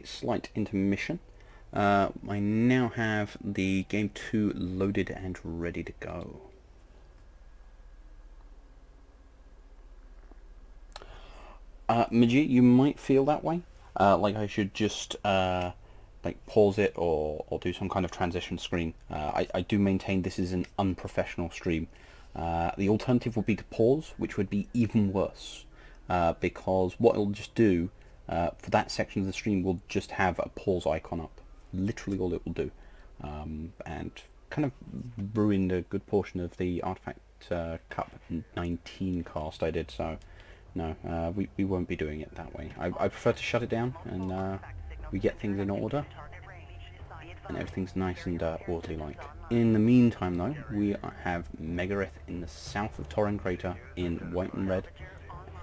Slight intermission. I now have the game 2 loaded and ready to go. Majid, you might feel that way, like I should just like pause it or do some kind of transition screen. I do maintain this is an unprofessional stream. The alternative would be to pause, which would be even worse, because what it'll just do for that section of the stream will just have a pause icon up. Literally all it will do, and kind of ruined a good portion of the Artifact Cup 19 cast I did. So no, we won't be doing it that way. I prefer to shut it down and we get things in order and everything's nice and orderly-like. In the meantime though, we have Megarith in the south of Torren Crater in white and red,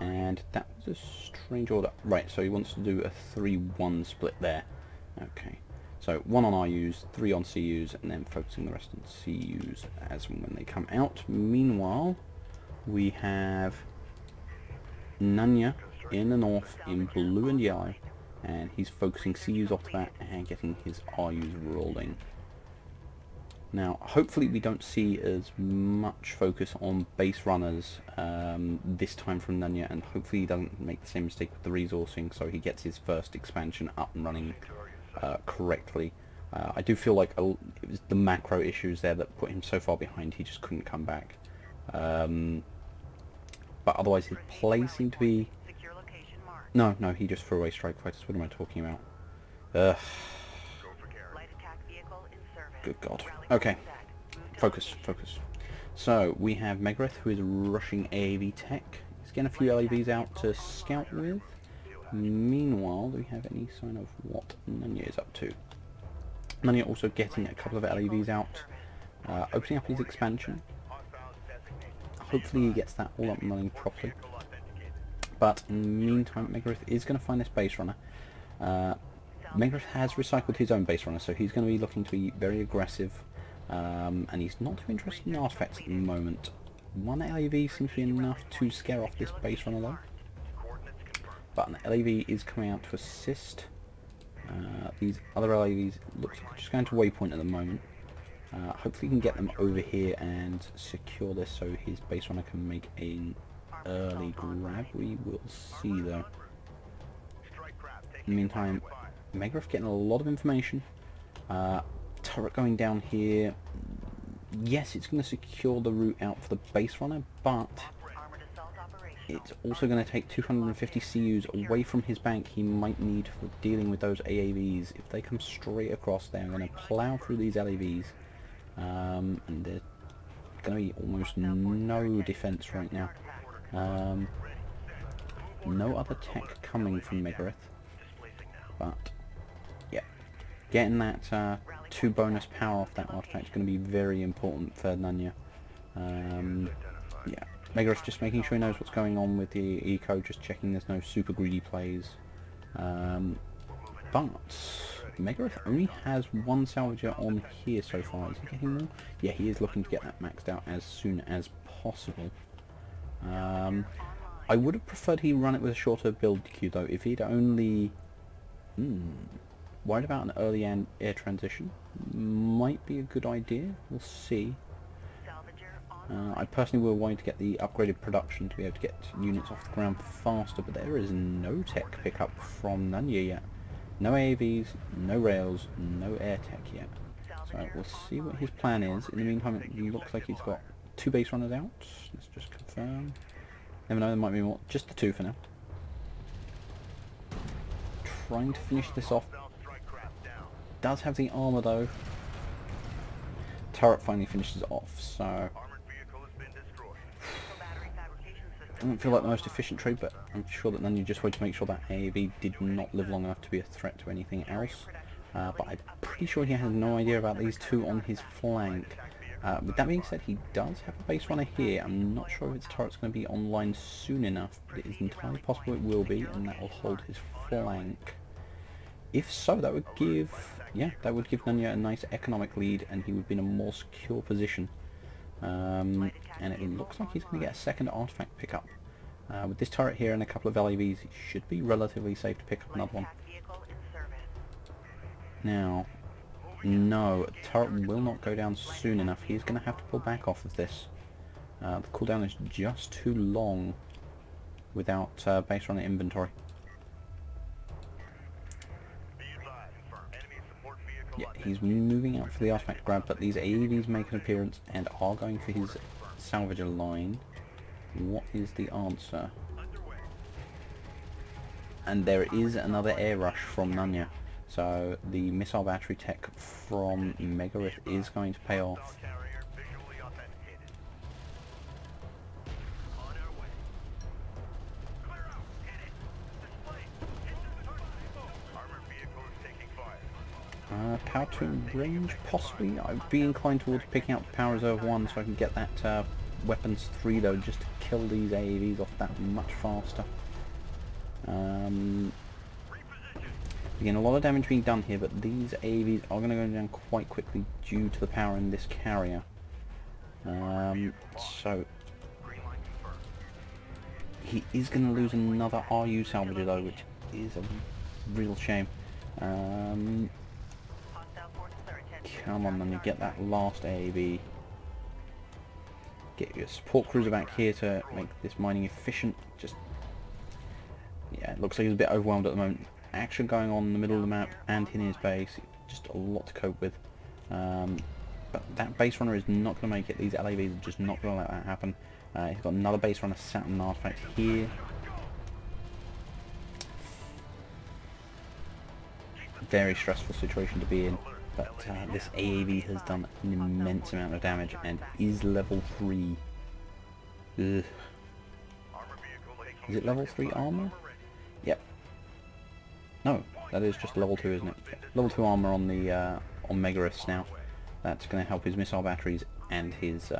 and that was a strange order. Right, so he wants to do a 3-1 split there. Okay, so 1 on RUs, 3 on CUs, and then focusing the rest on CUs as and when they come out. Meanwhile, we have Nanya in the north in blue and yellow, and he's focusing CUs off the bat and getting his RUs rolling. Now, hopefully we don't see as much focus on base runners this time from Nanya, and hopefully he doesn't make the same mistake with the resourcing, so he gets his first expansion up and running correctly. I do feel like it was the macro issues there that put him so far behind he just couldn't come back. But otherwise his play seemed to be... No, he just threw away strike fighters. What am I talking about? Good God. Okay. Focus. So, we have Megarith, who is rushing AAV tech. He's getting a few LAVs out to scout with. Meanwhile, do we have any sign of what Nanya is up to? Nanya also getting a couple of LAVs out, opening up his expansion. Hopefully he gets that all up and running properly. But in the meantime, Megarith is going to find this base runner. Megarith has recycled his own base runner, so he's going to be looking to be very aggressive, and he's not too interested in artifacts at the moment. 1 LAV seems to be enough to scare off this base runner though. But an LAV is coming out to assist. These other LAVs looks like just going to waypoint at the moment. Hopefully he can get them over here and secure this so his base runner can make an early grab. We will see though. In the meantime, Megarith getting a lot of information. Turret going down here. Yes, it's going to secure the route out for the base runner, but it's also going to take 250 CUs away from his bank he might need for dealing with those AAVs. If they come straight across, they're going to plow through these LAVs, and there's going to be almost no defense right now. No other tech coming from Megarith, but yeah, getting that 2 bonus power off that artifact is going to be very important for Nanya. Yeah, Megarith just making sure he knows what's going on with the eco, just checking there's no super greedy plays. But Megarith only has 1 salvager on here so far. Is he getting more? Yeah, he is looking to get that maxed out as soon as possible. I would have preferred he run it with a shorter build queue though. If he'd only... worried about an early air transition. Might be a good idea. We'll see. I personally will want to get the upgraded production to be able to get units off the ground faster, but there is no tech pickup from Nanya yet. No AAVs, no rails, no air tech yet. So we'll see what his plan is. In the meantime, it looks like he's got 2 base runners out. Let's just confirm. Never know, there might be more. Just the 2 for now. Trying to finish this off. Does have the armor though. Turret finally finishes off, so... Doesn't feel like the most efficient trade, but I'm sure that Nanya just wanted to make sure that AAV did not live long enough to be a threat to anything else. But I'm pretty sure he has no idea about these 2 on his flank. With that being said, he does have a base runner here. I'm not sure if its turret's going to be online soon enough, but it is entirely possible it will be, and that will hold his flank. If so, that would give... yeah, that would give Nanya a nice economic lead, and he would be in a more secure position. And it looks like he's going to get a second artifact pickup. With this turret here and a couple of LAVs, he should be relatively safe to pick up another one. now. No, turret will not go down soon enough. He's going to have to pull back off of this. The cooldown is just too long without base runner inventory. Yeah, he's moving out for the artifact grab, but these AAVs make an appearance and are going for his salvager line. What is the answer? And there is another air rush from Nunya. So the missile battery tech from Megarith is going to pay off. Power to range, possibly. I'd be inclined towards picking up Power Reserve 1 so I can get that Weapons 3 though, just to kill these AAVs off that much faster. Again, a lot of damage being done here, but these AAVs are going to go down quite quickly due to the power in this carrier. So he is going to lose another RU salvager though, which is a real shame. Come on, then you get that last AAV. Get your support cruiser back here to make this mining efficient. Just, yeah, it looks like he's a bit overwhelmed at the moment. Action going on in the middle of the map and in his base. Just a lot to cope with. But that base runner is not going to make it. These LAVs are just not going to let that happen. He's got another base runner sat in an artifact here. Very stressful situation to be in. But this AAV has done an immense amount of damage and is level 3. Ugh. Is it level 3 armor? Yep. No, that is just level 2, isn't it? Level 2 armor on the on Megariths now. That's going to help his missile batteries and his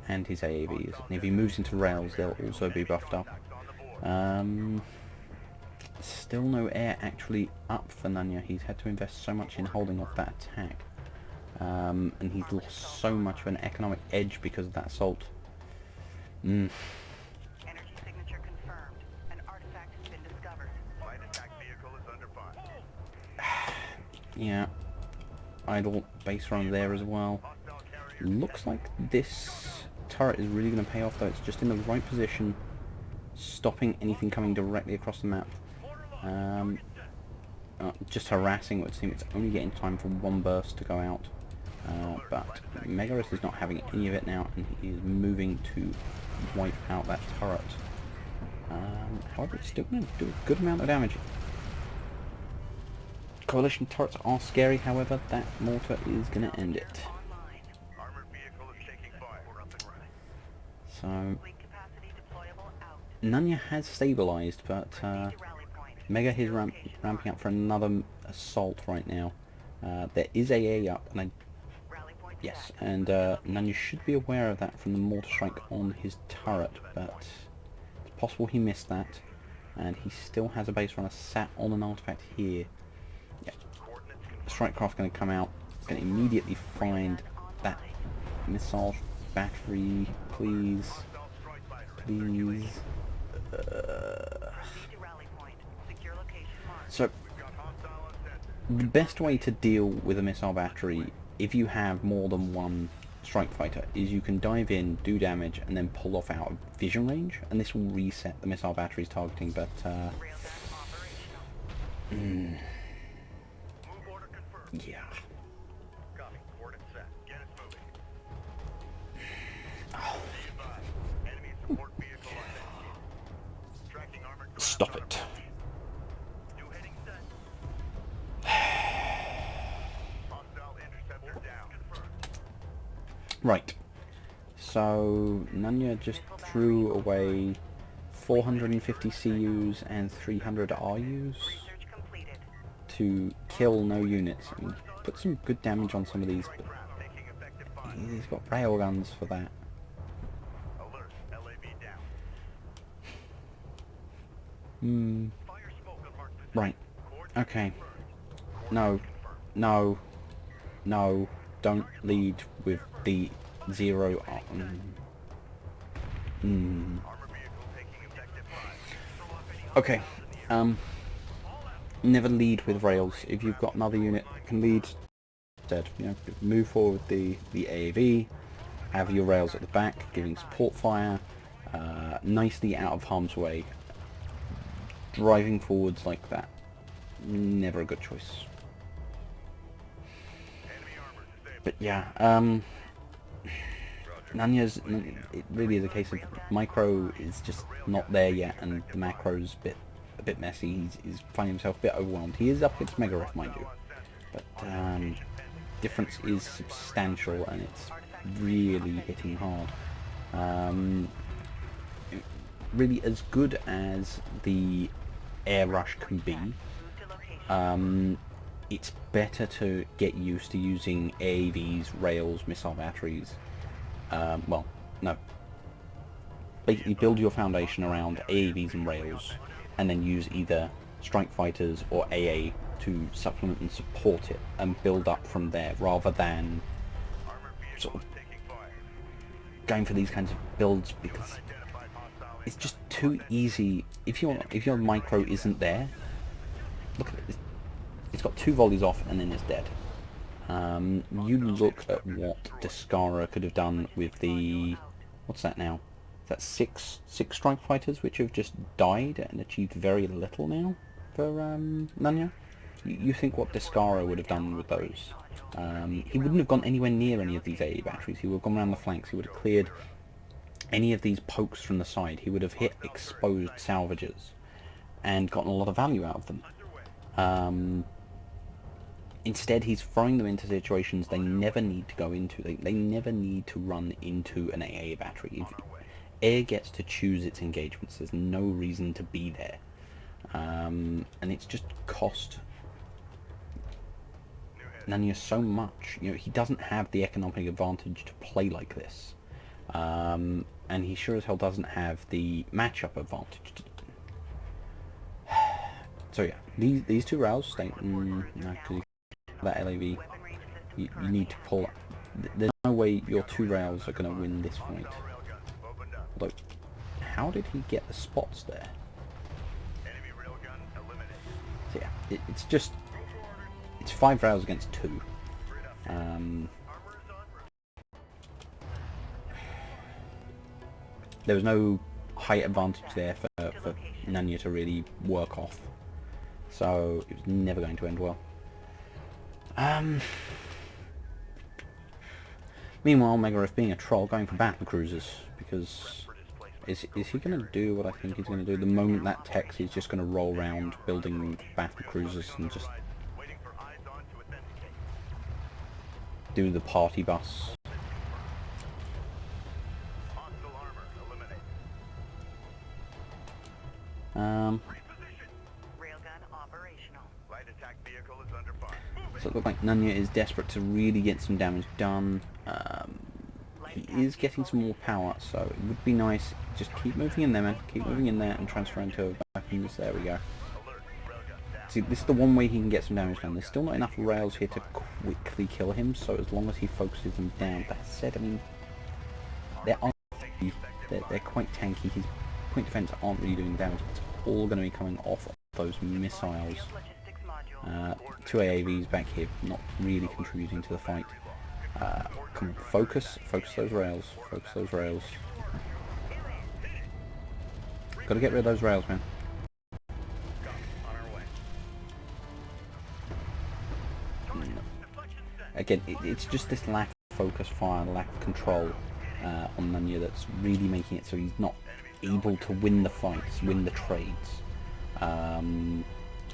AAVs. And if he moves into rails, they'll also be buffed up. Still no air actually up for Nunya. He's had to invest so much in holding off that attack. And he's lost so much of an economic edge because of that assault. Energy signature confirmed. An artifact has been discovered. Light attack vehicle is under fire. Yeah. Idle base run there as well. Looks like this turret is really going to pay off though. It's just in the right position, stopping anything coming directly across the map. Just harassing, it would seem. It's only getting time for one burst to go out. But Megarith is not having any of it now, and he is moving to wipe out that turret. However, it's still going to do a good amount of damage. Coalition turrets are scary, however, that mortar is going to end it. So Nunya has stabilised, but Mega is ramping up for another assault right now. There is AA up, and yes, and Nunya should be aware of that from the mortar strike on his turret, but it's possible he missed that, and he still has a base runner sat on an artifact here. Yeah. Strike craft going to come out, going to immediately find that missile battery, please, please. So, the best way to deal with a missile battery, if you have more than one strike fighter, is you can dive in, do damage, and then pull off out of vision range, and this will reset the missile battery's targeting, but yeah. Stop it. Right. So Nunya just threw away 450 CUs and 300 RUs to kill no units. I mean, put some good damage on some of these, but he's got railguns for that. Right. Okay. No. No. No. Don't lead with the zero. Okay. never lead with rails. If you've got another unit that can lead, instead, you know, move forward the AAV, have your rails at the back, giving support fire, nicely out of harm's way. Driving forwards like that, never a good choice. But yeah, Nanya's, it really is a case of micro is just not there yet, and the macro's a bit messy. He's finding himself a bit overwhelmed. He is up against Mega Ref, mind you, but difference is substantial, and it's really hitting hard. Really, as good as the air rush can be, it's better to get used to using AAVs, rails, missile batteries. Well, no. Basically, build your foundation around AAVs and rails, and then use either strike fighters or AA to supplement and support it, and build up from there, rather than sort of going for these kinds of builds, because it's just too easy. If your micro isn't there, look at it. It's got 2 volleys off and then it's dead. You look at what Descara could have done with the, what's that now? Is that six strike fighters which have just died and achieved very little now for Nanya? You think what Descara would have done with those? He wouldn't have gone anywhere near any of these AA batteries. He would have gone around the flanks. He would have cleared any of these pokes from the side. He would have hit exposed salvages and gotten a lot of value out of them. Instead, he's throwing them into situations they never need to go into. They never need to run into an AA battery. If air gets to choose its engagements, there's no reason to be there. And it's just cost Nanya so much. You know, he doesn't have the economic advantage to play like this. And he sure as hell doesn't have the matchup advantage. So yeah, these 2 rows stay. No, because that LAV, you need to pull. There's no way your 2 rails are going to win this fight. Although, how did he get the spots there? So yeah, it's 5 rails against 2. There was no height advantage there for Nanya to really work off, so it was never going to end well. Meanwhile, Megarith being a troll, going for battle cruisers, because is he going to do what I think he's going to do? The moment that techs, he's just going to roll around building battle cruisers and just do the party bus. So it looks like Nanya is desperate to really get some damage done. He is getting some more power, so it would be nice. Just keep moving in there, man. Keep moving in there and transferring to weapons. There we go. See, this is the one way he can get some damage done. There's still not enough rails here to quickly kill him, so as long as he focuses them down. That said, I mean, they're quite tanky. His point defense aren't really doing damage. It's all going to be coming off of those missiles. 2 AAVs back here, not really contributing to the fight. Come on, focus those rails, focus those rails. Gotta get rid of those rails, man. Again, it's just this lack of focus fire, lack of control on Nanya that's really making it so he's not able to win the fights, win the trades.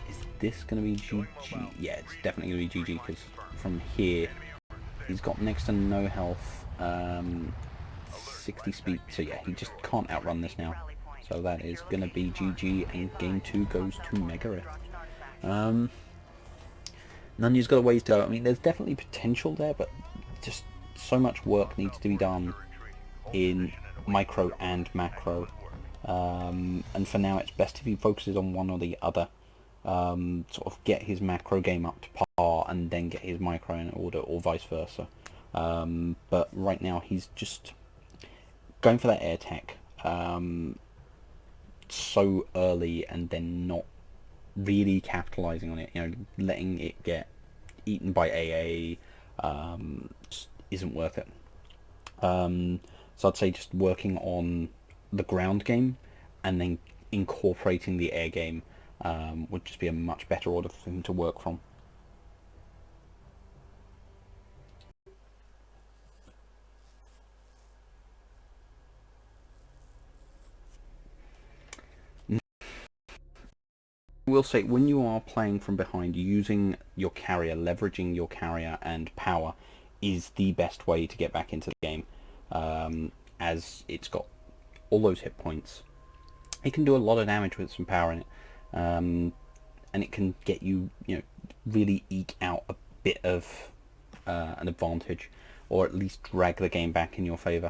Is this going to be GG? Yeah, it's definitely going to be GG, because from here he's got next to no health, 60 speed, so yeah, he just can't outrun this now. So that is going to be GG, and game 2 goes to Megarith. Nanya's got a ways to go. I mean, there's definitely potential there, but just so much work needs to be done in micro and macro. And for now, it's best if he focuses on one or the other. Sort of get his macro game up to par and then get his micro in order, or vice versa. But right now, he's just going for that air tech so early and then not really capitalizing on it. You know, letting it get eaten by AA just isn't worth it. So I'd say just working on the ground game and then incorporating the air game would just be a much better order for him to work from. I will say, when you are playing from behind, using your carrier, leveraging your carrier and power is the best way to get back into the game, as it's got all those hit points. It can do a lot of damage with some power in it, and it can get you, you know, really eke out a bit of an advantage, or at least drag the game back in your favour.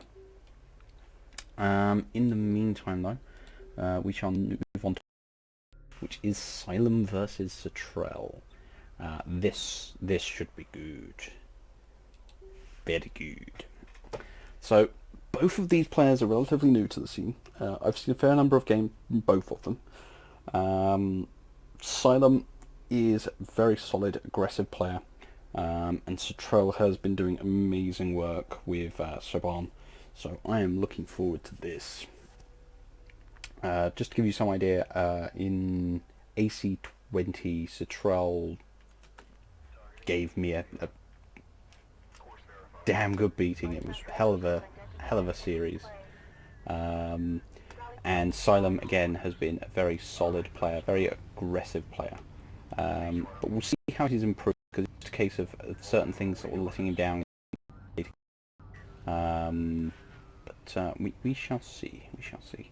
In the meantime, though, we shall move on to, which is Xylem versus Cetrel. This should be good. Very good. So, both of these players are relatively new to the scene. I've seen a fair number of games from both of them. Xylem is a very solid, aggressive player, and Cetrel has been doing amazing work with Saban. So I am looking forward to this. Just to give you some idea, in AC20, Cetrel gave me a damn good beating. It was hell of a series. And Xylem again has been a very solid player, very aggressive player. But we'll see how he's improved, because it's a case of certain things that were letting him down. But we shall see. We shall see.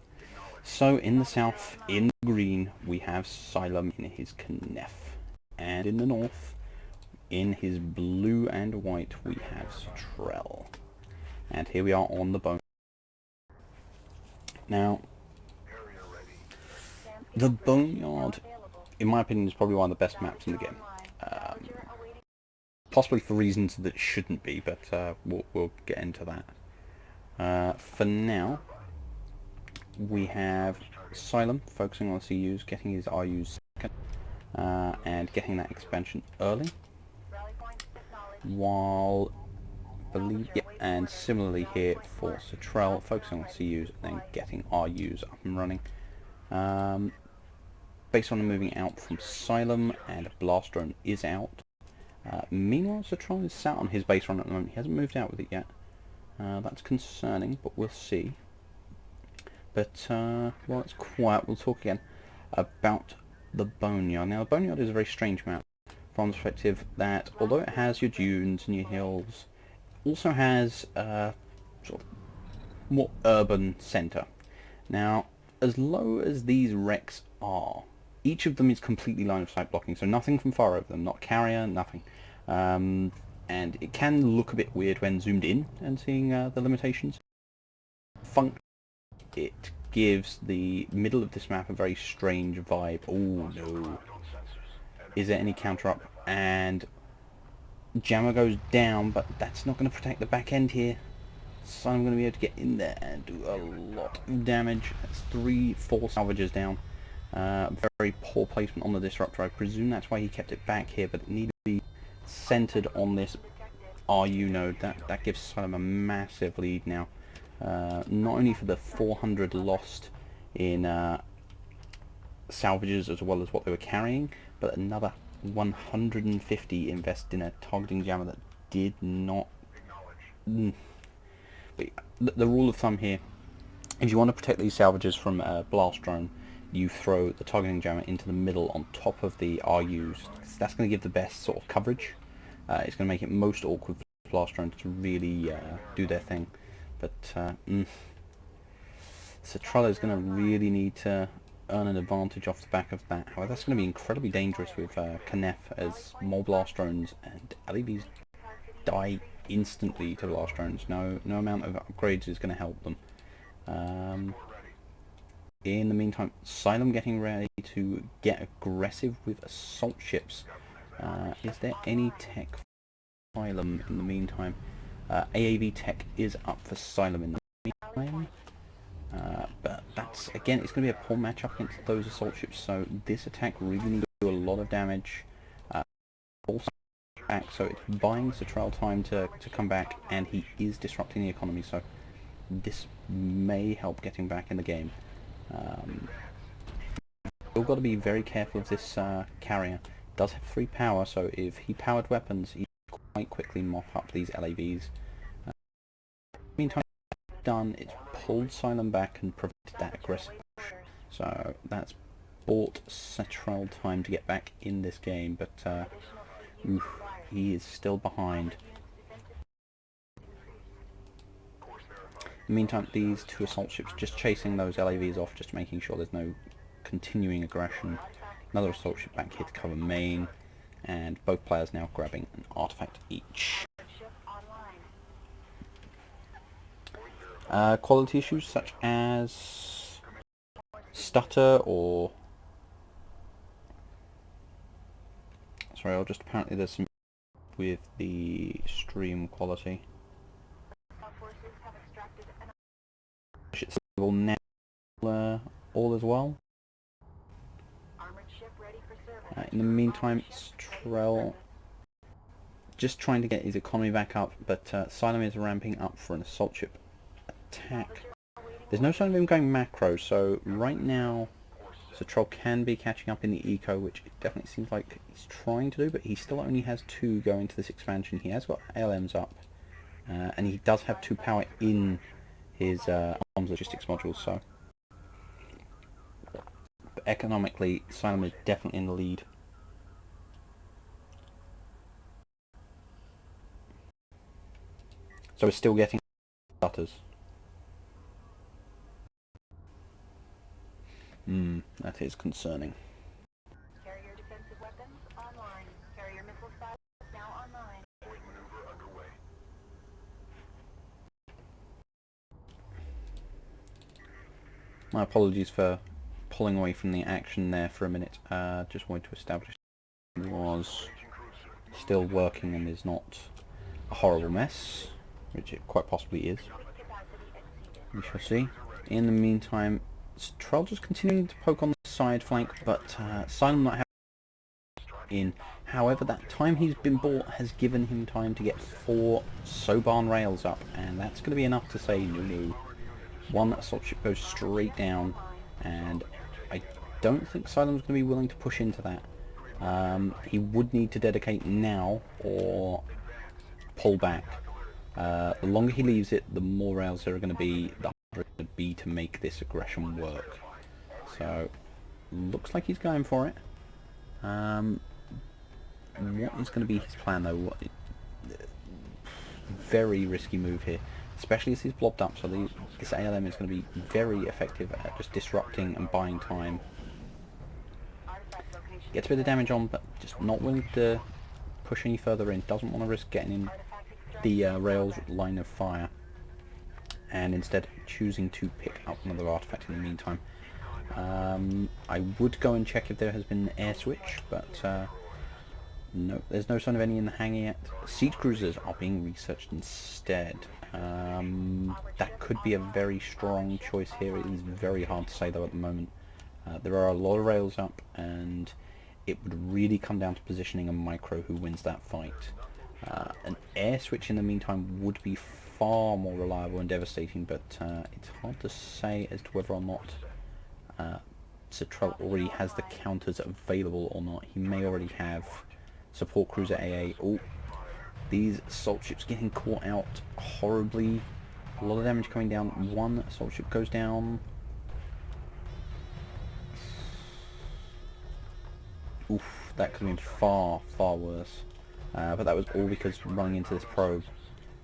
So in the south, in green, we have Xylem in his Knef, and in the north, in his blue and white, we have Cetrel. And here we are on the bone. Now, the Boneyard, in my opinion, is probably one of the best maps in the game. Possibly for reasons that shouldn't be, but we'll get into that. For now, we have Xylem focusing on CUs, getting his RUs second, and getting that expansion early. While and similarly here for Cetrel, focusing on CUs and then getting RUs up and running. Based on moving out from Xylem, and Blast Drone is out. Meanwhile, Cetrel is sat on his base run at the moment. He hasn't moved out with it yet. That's concerning, but we'll see. But while it's quiet, we'll talk again about the Boneyard. Now, the Boneyard is a very strange map from the perspective that, although it has your dunes and your hills, it also has a sort of more urban centre. Now, as low as these wrecks are, each of them is completely line of sight blocking, so nothing from far over them, not carrier, nothing. And it can look a bit weird when zoomed in and seeing the limitations. It gives the middle of this map a very strange vibe. Oh no. Is there any counter up? And Jammer goes down, but that's not going to protect the back end here. So I'm going to be able to get in there and do a lot of damage. That's 3-4 salvages down. Very poor placement on the disruptor. I presume that's why he kept it back here, but it needed to be centered on this RU node. That gives Xylem a massive lead now. Not only for the 400 lost in salvages as well as what they were carrying, but another 150 invested in a targeting jammer that did not... But the rule of thumb here, if you want to protect these salvages from Blast Drone, you throw the targeting jammer into the middle on top of the RUs. That's going to give the best sort of coverage. It's going to make it most awkward for Blast Drones to really do their thing. But Cetrel is going to really need to earn an advantage off the back of that. However, that's going to be incredibly dangerous with Knef, as more Blast Drones and LEVs die instantly to Blast Drones. No amount of upgrades is going to help them. In the meantime, Xylem getting ready to get aggressive with assault ships. Is there any tech for Xylem in the meantime? AAV tech is up for Xylem in the meantime. But that's, again, it's going to be a poor matchup against those assault ships, so this attack really needs to do a lot of damage. Also back, so it's buying Satrell time to come back, and he is disrupting the economy, so this may help getting back in the game. Still got to be very careful of this carrier. It does have 3 power, so if he powered weapons, he quite quickly mop up these LAVs. Meantime, done, it's pulled Silent back and prevented that aggressive push. So that's bought Satrell time to get back in this game, but he is still behind. In the meantime, these 2 assault ships just chasing those LAVs off, just making sure there's no continuing aggression. Another assault ship back here to cover main, and both players now grabbing an artifact each. Quality issues such as stutter or... Sorry, apparently there's some with the stream quality. It's stable now, all as well. In the meantime, Satrell just trying to get his economy back up, but Silent is ramping up for an assault ship attack. There's no sign of him going macro, so right now Satrell can be catching up in the eco, which it definitely seems like he's trying to do, but he still only has 2 going to this expansion. He has got ALMs up, and he does have 2 power in his arms logistics modules, so... But economically, Silent is definitely in the lead. So we're still getting stutters. That is concerning. Carrier defensive weapons online. Carrier missile silos now online. My apologies for pulling away from the action there for a minute. Just wanted to establish it was still working and is not a horrible mess, which it quite possibly is. We shall see. In the meantime, Satrell just continuing to poke on the side flank, but Silent not having in. However, that time he's been bought has given him time to get 4 Sobarn rails up, and that's going to be enough to say no. One assault ship goes straight down, and I don't think Silent's going to be willing to push into that. He would need to dedicate now or pull back. The longer he leaves it, the more rails there are going to be, the harder it would be to make this aggression work. So, looks like he's going for it. What is going to be his plan though? Very risky move here, especially as he's blobbed up, so this ALM is going to be very effective at just disrupting and buying time. Gets a bit of damage on, but just not willing to push any further in. Doesn't want to risk getting in the rails line of fire, and instead choosing to pick up another artifact in the meantime. I would go and check if there has been an air switch, but no, there's no sign of any in the hangar yet. Siege cruisers are being researched instead. That could be a very strong choice here. It is very hard to say though at the moment. There are a lot of rails up, and it would really come down to positioning a micro who wins that fight. An air switch in the meantime would be far more reliable and devastating, but it's hard to say as to whether or not Satrell already has the counters available or not. He may already have support cruiser AA. Oh, these assault ships getting caught out horribly. A lot of damage coming down. One assault ship goes down. Oof, that could have been far, far worse. But that was all because running into this probe.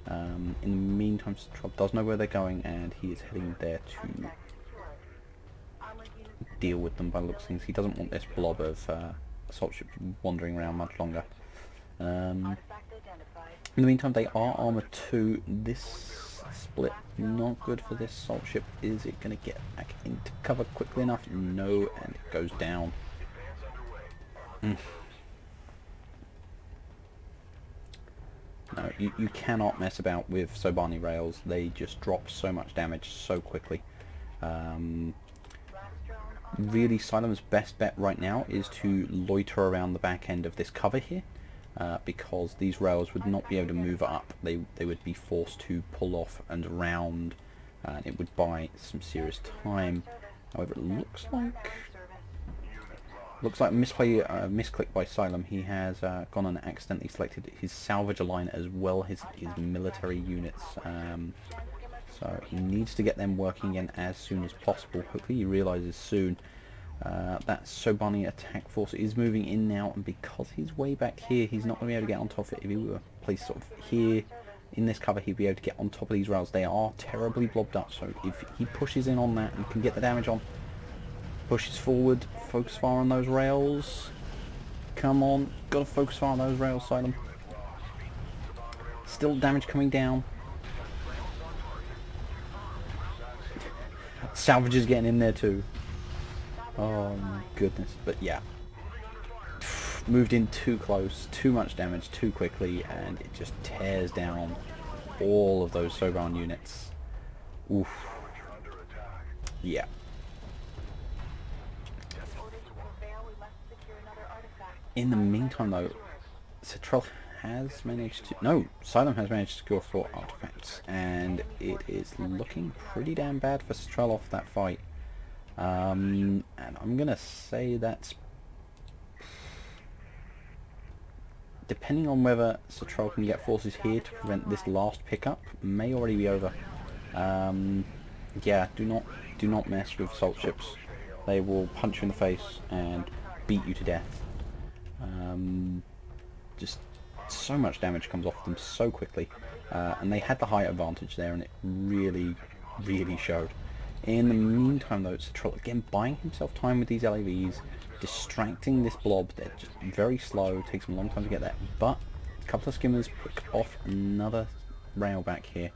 In the meantime, Satrell does know where they're going, and he is heading there to deal with them by the looks of things. He doesn't want this blob of assault ships wandering around much longer. In the meantime, they are armor 2. This split not good for this assault ship. Is it going to get back into cover quickly enough? No, and it goes down. No, you cannot mess about with Sobani rails. They just drop so much damage so quickly. Really, Silem's best bet right now is to loiter around the back end of this cover here, because these rails would not be able to move up. They would be forced to pull off and around, and it would buy some serious time. However, it looks like a misclick by Silem. He has gone and accidentally selected his salvage line as well as his military units. So he needs to get them working again as soon as possible. Hopefully he realizes soon that Sobani attack force is moving in now, and because he's way back here, he's not going to be able to get on top of it. If he were placed sort of here in this cover, he'd be able to get on top of these rails. They are terribly blobbed up, so if he pushes in on that and can get the damage on, pushes forward, focus fire on those rails. Come on, gotta focus fire on those rails, Silem. Still damage coming down. Salvage is getting in there too. Oh my goodness. But yeah. Moved in too close, too much damage too quickly, and it just tears down all of those Soban units. Oof. Yeah. In the meantime though, Cetrel has managed to... No, Silem has managed to secure 4 artifacts, and it is looking pretty damn bad for Cetrel off that fight. And I'm going to say that's... Depending on whether Cetrel can get forces here to prevent this last pickup, may already be over. Yeah, do not mess with assault ships. They will punch you in the face and beat you to death. Just so much damage comes off them so quickly, and they had the height advantage there, and it really showed. In the meantime though, Cetrel again buying himself time with these LAVs, distracting this blob. They're just very slow, takes them a long time to get there, but a couple of skimmers pick off another rail back here.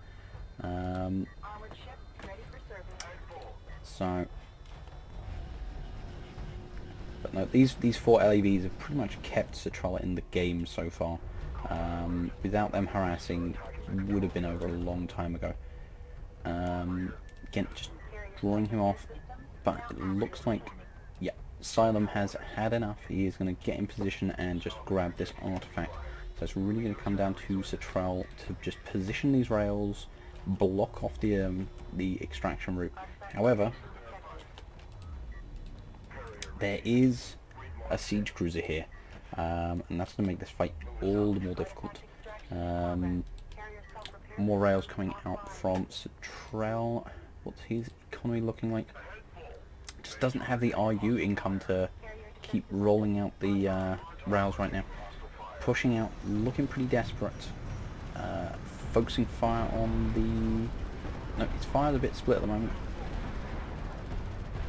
So, but no, these 4 LAVs have pretty much kept Cetrel in the game so far. Without them harassing, would have been over a long time ago. Again, just drawing him off, but it looks like, yeah, Silem has had enough. He is going to get in position and just grab this artifact. So it's really going to come down to Cetrel to just position these rails, block off the extraction route. However, there is a siege cruiser here, and that's going to make this fight all the more difficult. More rails coming out from Cetrel. What's his economy looking like? Just doesn't have the RU income to keep rolling out the rails right now. Pushing out, looking pretty desperate. Focusing fire on the... No, his fire's a bit split at the moment.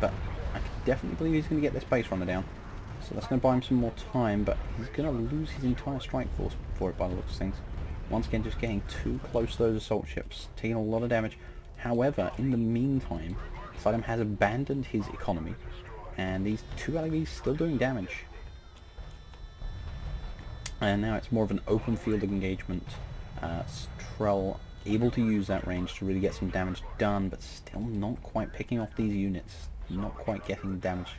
But I can definitely believe he's going to get this base runner down. So that's going to buy him some more time, but he's going to lose his entire strike force before it by the looks of things. Once again, just getting too close to those assault ships, taking a lot of damage. However, in the meantime, Silem has abandoned his economy, and these 2 LAVs still doing damage. And now it's more of an open field engagement. Cetrel able to use that range to really get some damage done, but still not quite picking off these units. Not quite getting damage,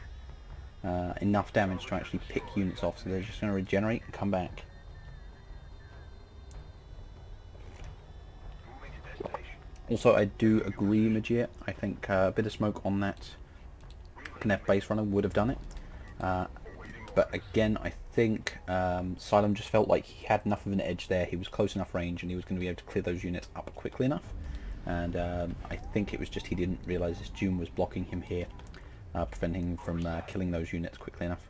enough damage to actually pick units off, so they're just going to regenerate and come back. Also, I do agree, Majir. I think a bit of smoke on that Knef base runner would have done it. But again, I think Silem just felt like he had enough of an edge there. He was close enough range, and he was going to be able to clear those units up quickly enough. And I think it was just he didn't realise this Dune was blocking him here, preventing him from killing those units quickly enough.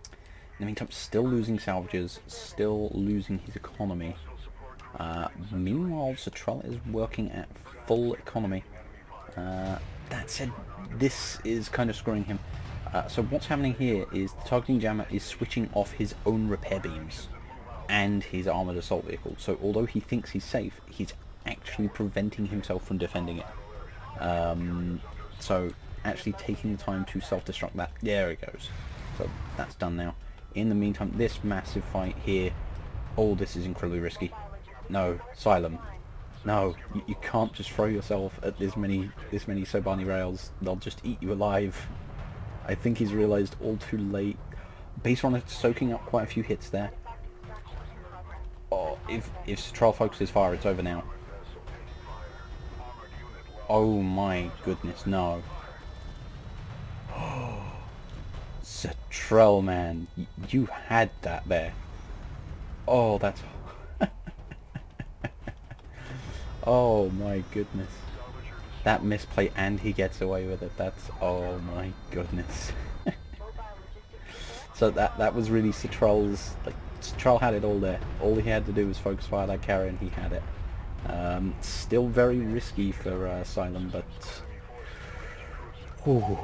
In the meantime, still losing salvages, still losing his economy. Meanwhile, Cetrel is working at full economy. That said, this is kind of screwing him. So what's happening here is the targeting jammer is switching off his own repair beams and his armoured assault vehicle. So although he thinks he's safe, he's actually preventing himself from defending it. So actually taking the time to self-destruct that. There it goes. So that's done now. In the meantime, this massive fight here, oh, this is incredibly risky. No, Silem. No, you can't just throw yourself at this many Sobani rails. They'll just eat you alive. I think he's realised all too late. Base runner soaking up quite a few hits there. Oh, if Citral focuses fire, it's over now. Oh my goodness, no. Citral, man, you had that there. Oh, that's... Oh my goodness. That misplay and he gets away with it. That's... Oh my goodness. So that was really Citral's... Like, Citral had it all there. All he had to do was focus fire that carry and he had it. Still very risky for Asylum, but... Ooh.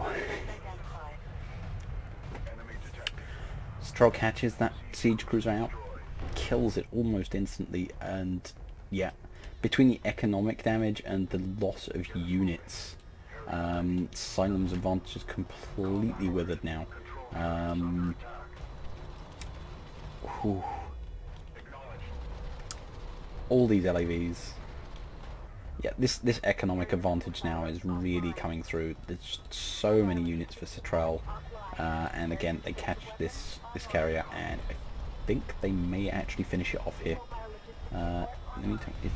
Citral catches that siege cruiser out, kills it almost instantly, and yeah, between the economic damage and the loss of units, Asylum's advantage is completely withered now. Whew. All these LAVs. Yeah, this economic advantage now is really coming through. There's just so many units for Citral, and again they catch this carrier, and I think they may actually finish it off here. Let me take it.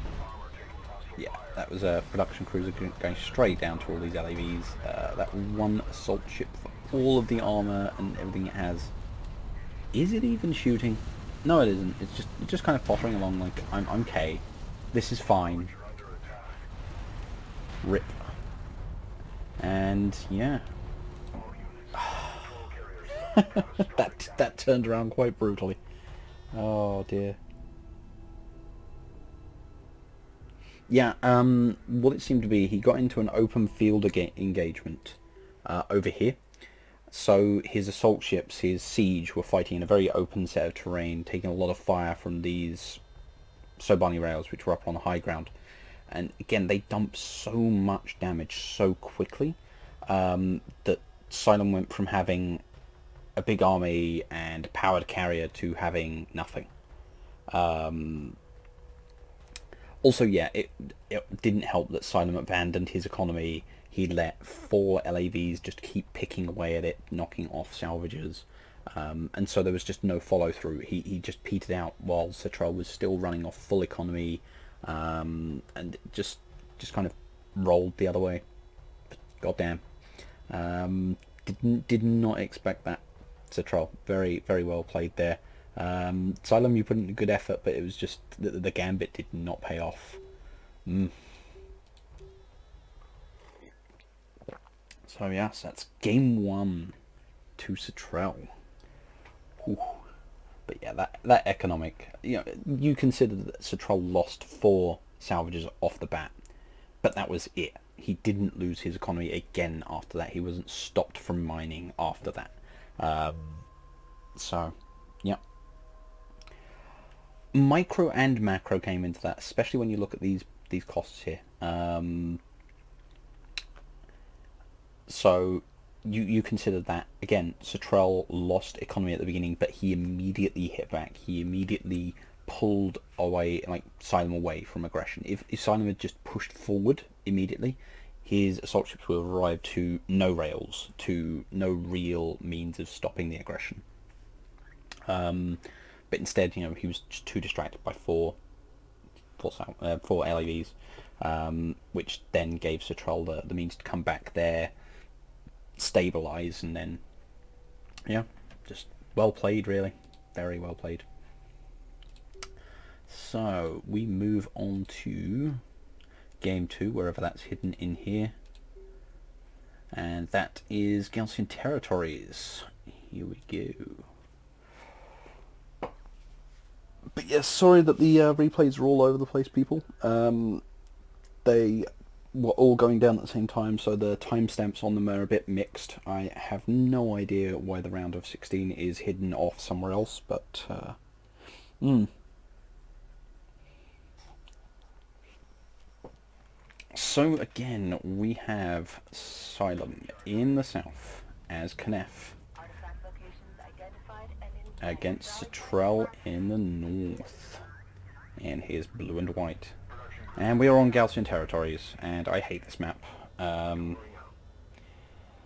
Yeah, that was a production cruiser going straight down to all these LAVs. That one assault ship for all of the armor and everything it has. Is it even shooting? No, it isn't. It's just kind of pottering along like I'm K. This is fine. Rip. And yeah. that turned around quite brutally. Oh dear. Yeah, what it seemed to be, he got into an open field engagement over here. So his assault ships, his siege, were fighting in a very open set of terrain, taking a lot of fire from these Sobani rails, which were up on the high ground. And again, they dump so much damage so quickly that Cylon went from having a big army and a powered carrier to having nothing. Also, yeah, it didn't help that Cylon abandoned his economy. He let 4 LAVs just keep picking away at it, knocking off salvagers. And so there was just no follow through. He just petered out while Citral was still running off full economy, and just kind of rolled the other way. Goddamn. Did not expect that, Citral. Very well played there. Cylon, you put in a good effort, but it was just the gambit did not pay off. So yes, that's game 1 to Citral. But yeah, that economic, you consider that Citral lost 4 salvages off the bat, but that was it. He didn't lose his economy again after that. He wasn't stopped from mining after that. So, yeah. Micro and macro came into that, especially when you look at these costs here. So you consider that, again, Citral lost economy at the beginning, but he immediately hit back. He immediately pulled away, like Cylon away from aggression. If Cylon had just pushed forward immediately, his assault ships would have arrived to no rails, to no real means of stopping the aggression. But instead, he was just too distracted by four LAVs, which then gave Citral the means to come back there, stabilize, and then, yeah, just well played, really. Very well played. So we move on to game 2, wherever that's hidden in here, and that is Gaussian Territories. Here we go. But yeah, sorry that the replays are all over the place, people. They were all going down at the same time, so the timestamps on them are a bit mixed. I have no idea why the round of 16 is hidden off somewhere else, but So again, we have Cylon in the south as Knef against Citral in the north, and here's blue and white. And we are on Gaussian territories, and I hate this map.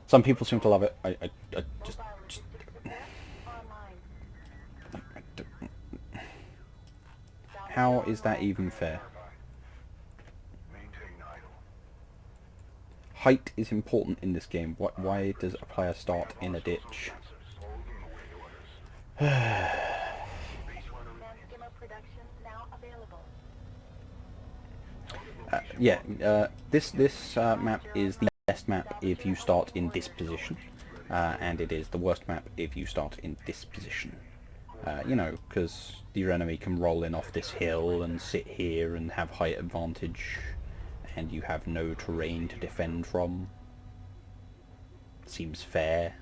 Some people seem to love it. I just how is that even fair? Height is important in this game. Why does a player start in a ditch? This map is the best map if you start in this position, and it is the worst map if you start in this position. You know, because your enemy can roll in off this hill and sit here and have height advantage, and you have no terrain to defend from. Seems fair.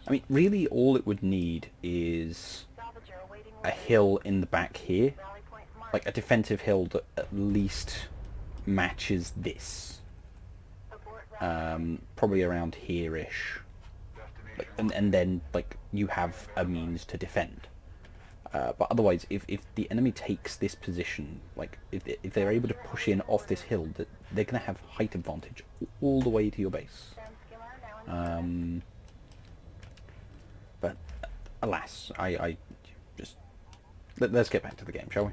I mean, really all it would need is a hill in the back here, like a defensive hill that at least matches this. Probably around here-ish. Like, and then like you have a means to defend. But otherwise, if the enemy takes this position, like if they're able to push in off this hill, that they're going to have height advantage all the way to your base. But alas, I just let's get back to the game, shall we?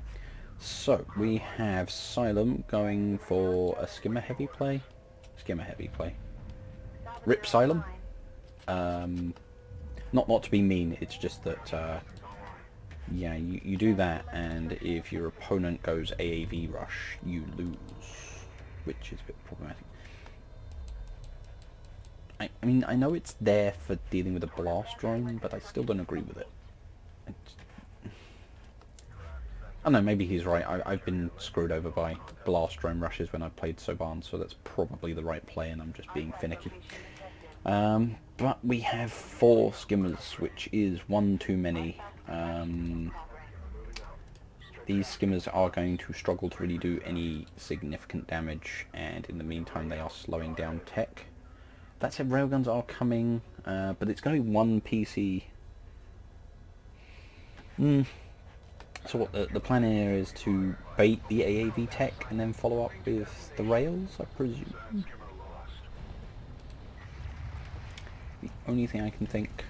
So we have Xylem going for a skimmer heavy play. Rip Xylem. Not to be mean, it's just that yeah, you do that, and if your opponent goes AAV rush, you lose, which is a bit problematic. I mean, I know it's there for dealing with a blast drone, but I still don't agree with it. I don't know, maybe he's right. I've been screwed over by blast drone rushes when I've played Soban, so that's probably the right play, and I'm just being finicky. But we have 4 skimmers, which is one too many. These skimmers are going to struggle to really do any significant damage, and in the meantime they are slowing down tech. That said, railguns are coming, but it's going to be one PC. So what the plan here is to bait the AAV tech and then follow up with the rails, I presume. The only thing I can think.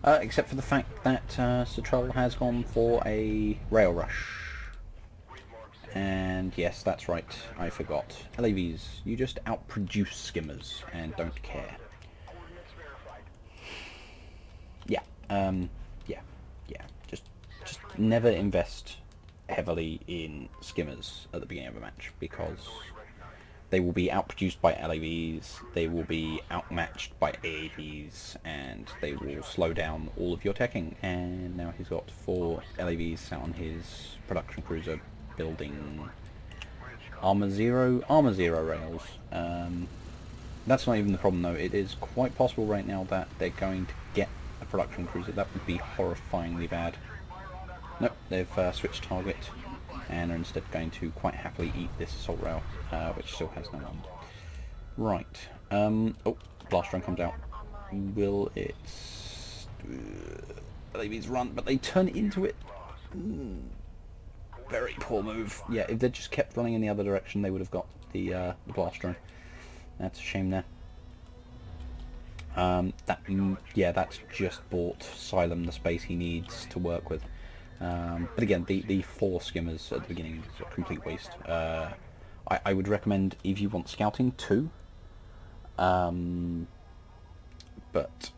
Except for the fact that Citrell has gone for a rail rush. And yes, that's right, I forgot. LAVs, you just outproduce skimmers and don't care. Yeah, yeah. Just never invest heavily in skimmers at the beginning of a match, because they will be outproduced by LAVs, they will be outmatched by AAVs, and they will slow down all of your teching. And now he's got 4 LAVs sat on his production cruiser building Armor Zero rails. That's not even the problem though. It is quite possible right now that they're going to get a production cruiser. That would be horrifyingly bad. Nope, they've switched target and are instead going to quite happily eat this assault rail, which still has no armor. Right. Oh, blast drone comes out. Will it? LAVs run, but they turn into it. Very poor move. Yeah, if they'd just kept running in the other direction, they would have got the blast drone. That's a shame there. That's just bought Xylem the space he needs to work with. But again, the 4 skimmers at the beginning is a complete waste. I would recommend, if you want scouting, 2. But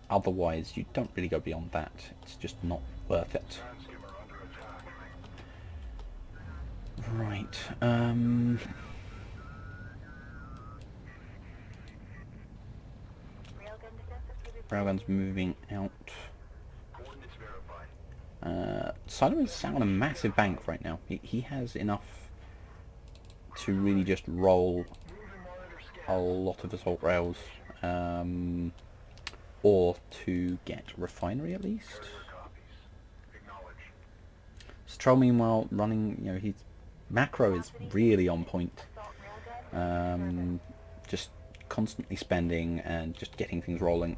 otherwise, you don't really go beyond that. It's just not worth it. Right. Railgun's moving out. Xylem is sat on a massive bank right now. He has enough to really just roll a lot of assault rails, or to get refinery at least. Stroll meanwhile running, you know, his macro is really on point. Just constantly spending and just getting things rolling.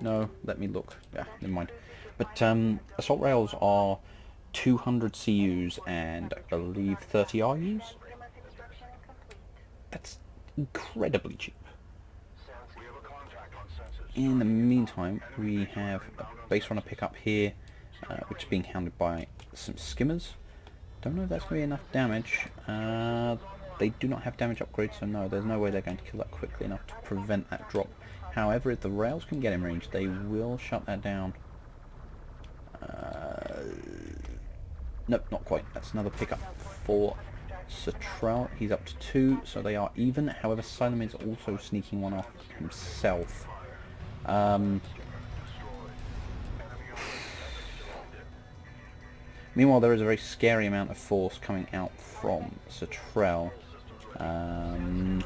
No, let me look. Yeah, never mind. But assault rails are 200 CUs and I believe 30 RUs. Skimmer construction complete. That's incredibly cheap. In the meantime, we have a base runner pickup here, which is being hounded by some skimmers. Don't know if that's going to be enough damage. They do not have damage upgrades, so no, there's no way they're going to kill that quickly enough to prevent that drop. However, if the rails can get in range, they will shut that down. Nope, not quite. That's another pickup for Satrell. He's up to 2, so they are even. However, Silem is also sneaking one off himself. Meanwhile, there is a very scary amount of force coming out from Satrell. And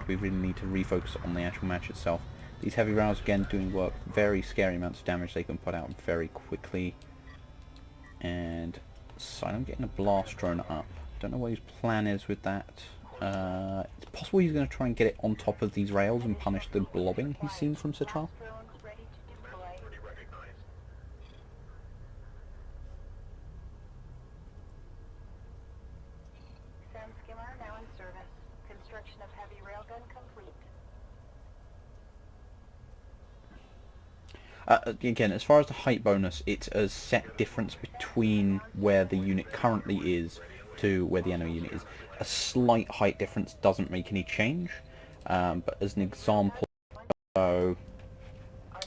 we really need to refocus on the actual match itself. These heavy rounds, again, doing work. Very scary amounts of damage they can put out very quickly. And Silem getting a blast drone up. Don't know what his plan is with that. It's possible he's going to try and get it on top of these rails and punish the blobbing he's seen from Satrell. Drone ready to deploy. Sam skimmer now in service. Construction of heavy railgun complete. Again, as far as the height bonus, it's a set difference between where the unit currently is to where the enemy unit is. A slight height difference doesn't make any change, but as an example, so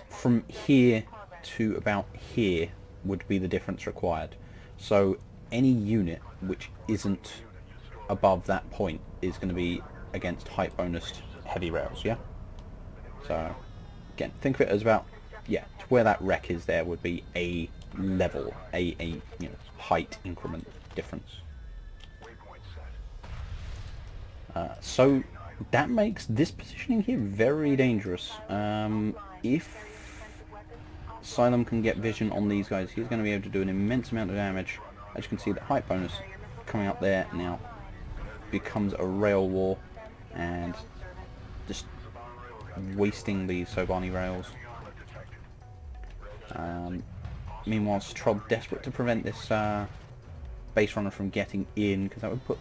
from here to about here would be the difference required. So any unit which isn't above that point is going to be against height bonused heavy rails, yeah? So again, think of it as about, yeah, to where that wreck is there would be a level, a you know, height increment difference. So that makes this positioning here very dangerous. If Silem can get vision on these guys, he's going to be able to do an immense amount of damage. As you can see, the height bonus coming up there now becomes a rail war and just wasting these Sobani rails. Meanwhile, Stroll desperate to prevent this base runner from getting in, because that would put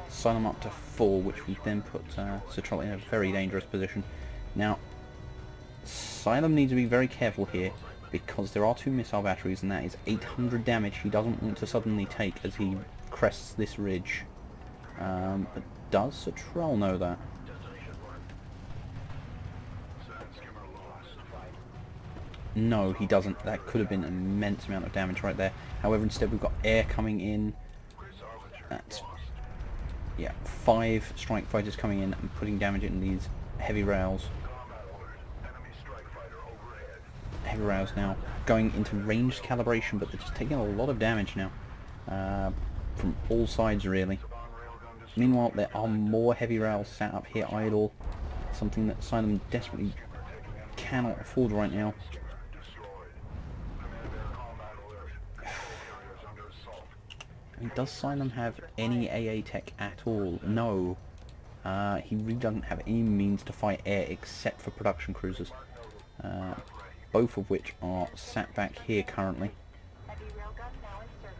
Silem up to 4, which would then put Satrell in a very dangerous position. Now, Silem needs to be very careful here, because there are 2 missile batteries, and that is 800 damage he doesn't want to suddenly take as he crests this ridge. But does Satrell know that? No, he doesn't. That could have been an immense amount of damage right there. However, instead we've got air coming in. That's, yeah, 5 strike fighters coming in and putting damage in these heavy rails. Heavy rails now going into ranged calibration, but they're just taking a lot of damage now. From all sides, really. Meanwhile, there are more heavy rails sat up here idle. Something that Silem desperately cannot afford right now. I mean, does Silem have any AA tech at all? No. He really doesn't have any means to fight air except for production cruisers. Both of which are sat back here currently. Heavy railgun now in service.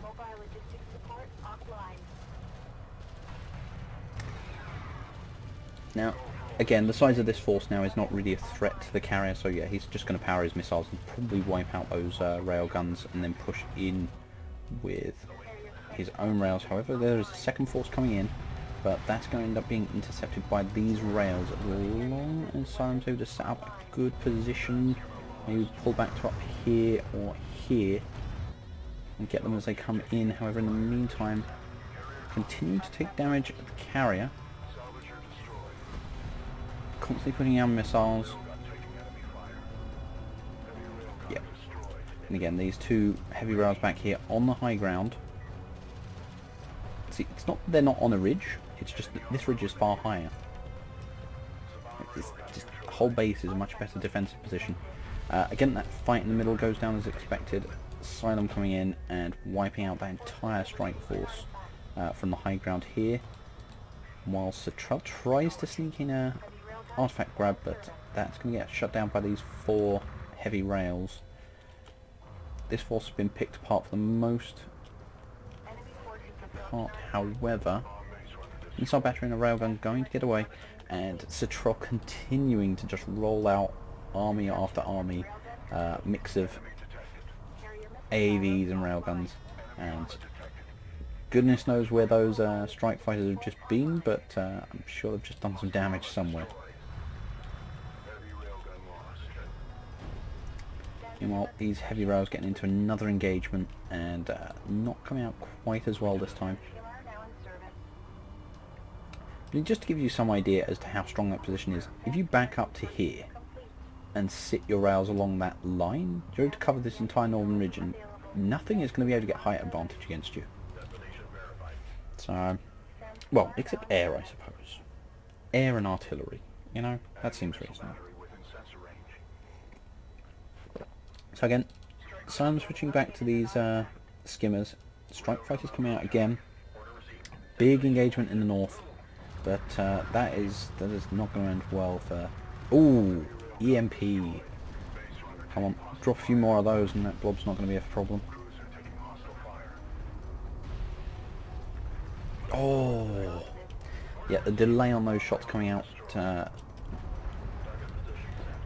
Mobile logistics support offline. Now, again, the size of this force now is not really a threat to the carrier, so yeah, he's just going to power his missiles and probably wipe out those rail guns and then push in with his own rails. However, there is a second force coming in, but that's going to end up being intercepted by these rails. As long as Silem's able to set up a good position, maybe pull back to up here or here and get them as they come in. However, in the meantime, continue to take damage at the carrier. Constantly putting out missiles. Yeah. And again, these 2 heavy rails back here on the high ground. See, it's not that they're not on a ridge, it's just that this ridge is far higher. It's just, the whole base is a much better defensive position. Again, that fight in the middle goes down as expected. Silem coming in and wiping out that entire strike force from the high ground here. While Satrell tries to sneak in a artifact grab, but that's going to get shut down by these 4 heavy rails. This force has been picked apart for the most part, however, missile battery and a railgun going to get away, and Citral continuing to just roll out army after army, mix of AAVs and railguns, and goodness knows where those strike fighters have just been, but I'm sure they've just done some damage somewhere. Meanwhile, these heavy rails getting into another engagement and not coming out quite as well this time. But just to give you some idea as to how strong that position is, if you back up to here and sit your rails along that line, you're able to cover this entire northern region. Nothing is going to be able to get height advantage against you. So, well, except air, I suppose. Air and artillery, you know, that seems reasonable. So again, so I'm switching back to these skimmers. Strike fighters coming out again. Big engagement in the north, but that is not going to end well for. Ooh, EMP. Come on, drop a few more of those, and that blob's not going to be a problem. Oh, yeah, the delay on those shots coming out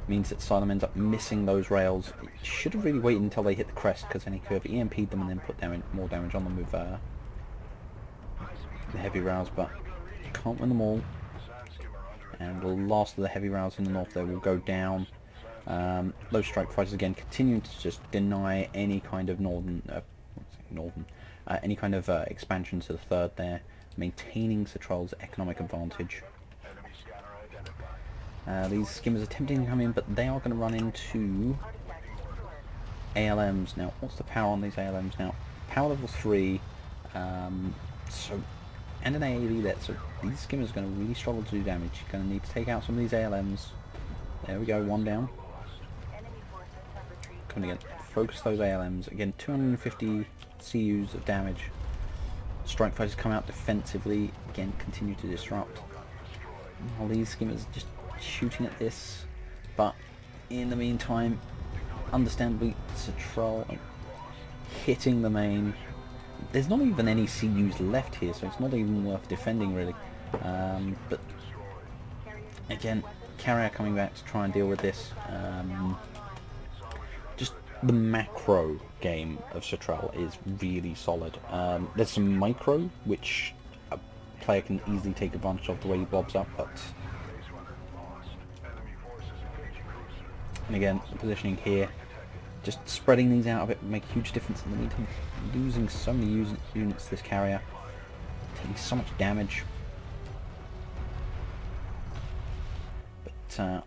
means that Asylum ends up missing those rails. It should have really waited until they hit the crest, because then he could have EMP'd them and then put more damage on them with the heavy rails, but can't win them all. And the last of the heavy rails in the north there will go down. Those strike fighters again continuing to just deny any kind of any kind of expansion to the third there, maintaining Citral's economic advantage. These skimmers are attempting to come in, but they are going to run into ALMs. Now, what's the power on these ALMs now? Power level 3, and an AAV there, so these skimmers are going to really struggle to do damage. You're going to need to take out some of these ALMs. There we go, one down. Coming again, focus those ALMs. Again, 250 CUs of damage. Strike fighters come out defensively, again, continue to disrupt. All these skimmers just shooting at this, but in the meantime, understandably, Citral hitting the main. There's not even any CUs left here, so it's not even worth defending really. But again, Carrier coming back to try and deal with this. Just the macro game of Citral is really solid. There's some micro, which a player can easily take advantage of the way he blobs up, but and again, the positioning here, just spreading these out a bit would make a huge difference in the meantime. Losing so many units, this carrier, taking so much damage. But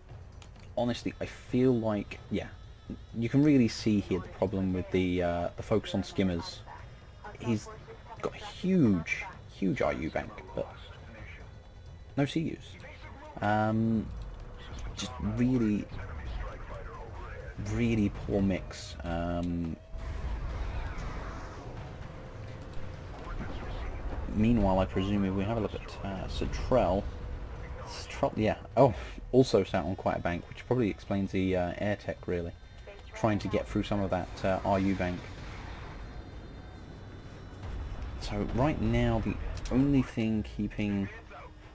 honestly, I feel like, yeah, you can really see here the problem with the focus on skimmers. He's got a huge RU bank, but no CUs. Just really poor mix. Meanwhile, I presume if we have a look at Citral, yeah, oh, also sat on quite a bank, which probably explains the air tech really, trying to get through some of that RU bank. So right now, the only thing keeping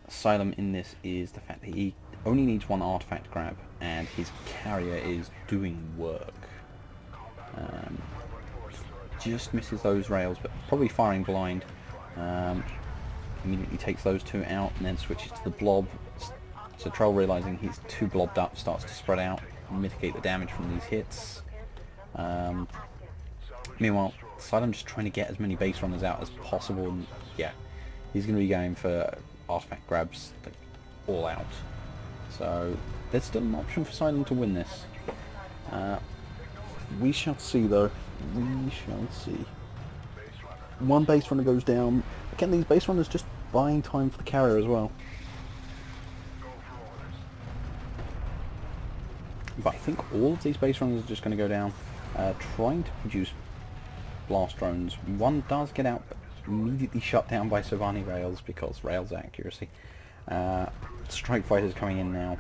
Asylum in this is the fact that he only needs one artifact grab, and his carrier is doing work. Just misses those rails, but probably firing blind. Immediately takes those two out, and then switches to the blob. Citral, realizing he's too blobbed up, starts to spread out and mitigate the damage from these hits. Meanwhile, Asylum just trying to get as many base runners out as possible, and yeah, he's going to be going for artifact grabs like, all out. So there's still an option for Asylum to win this. We shall see though. We shall see. One base runner goes down. Again, these base runners just buying time for the carrier as well. But I think all of these base runners are just going to go down. Trying to produce blast drones. One does get out, but immediately shut down by Savani rails because rails accuracy. Strike fighters coming in now.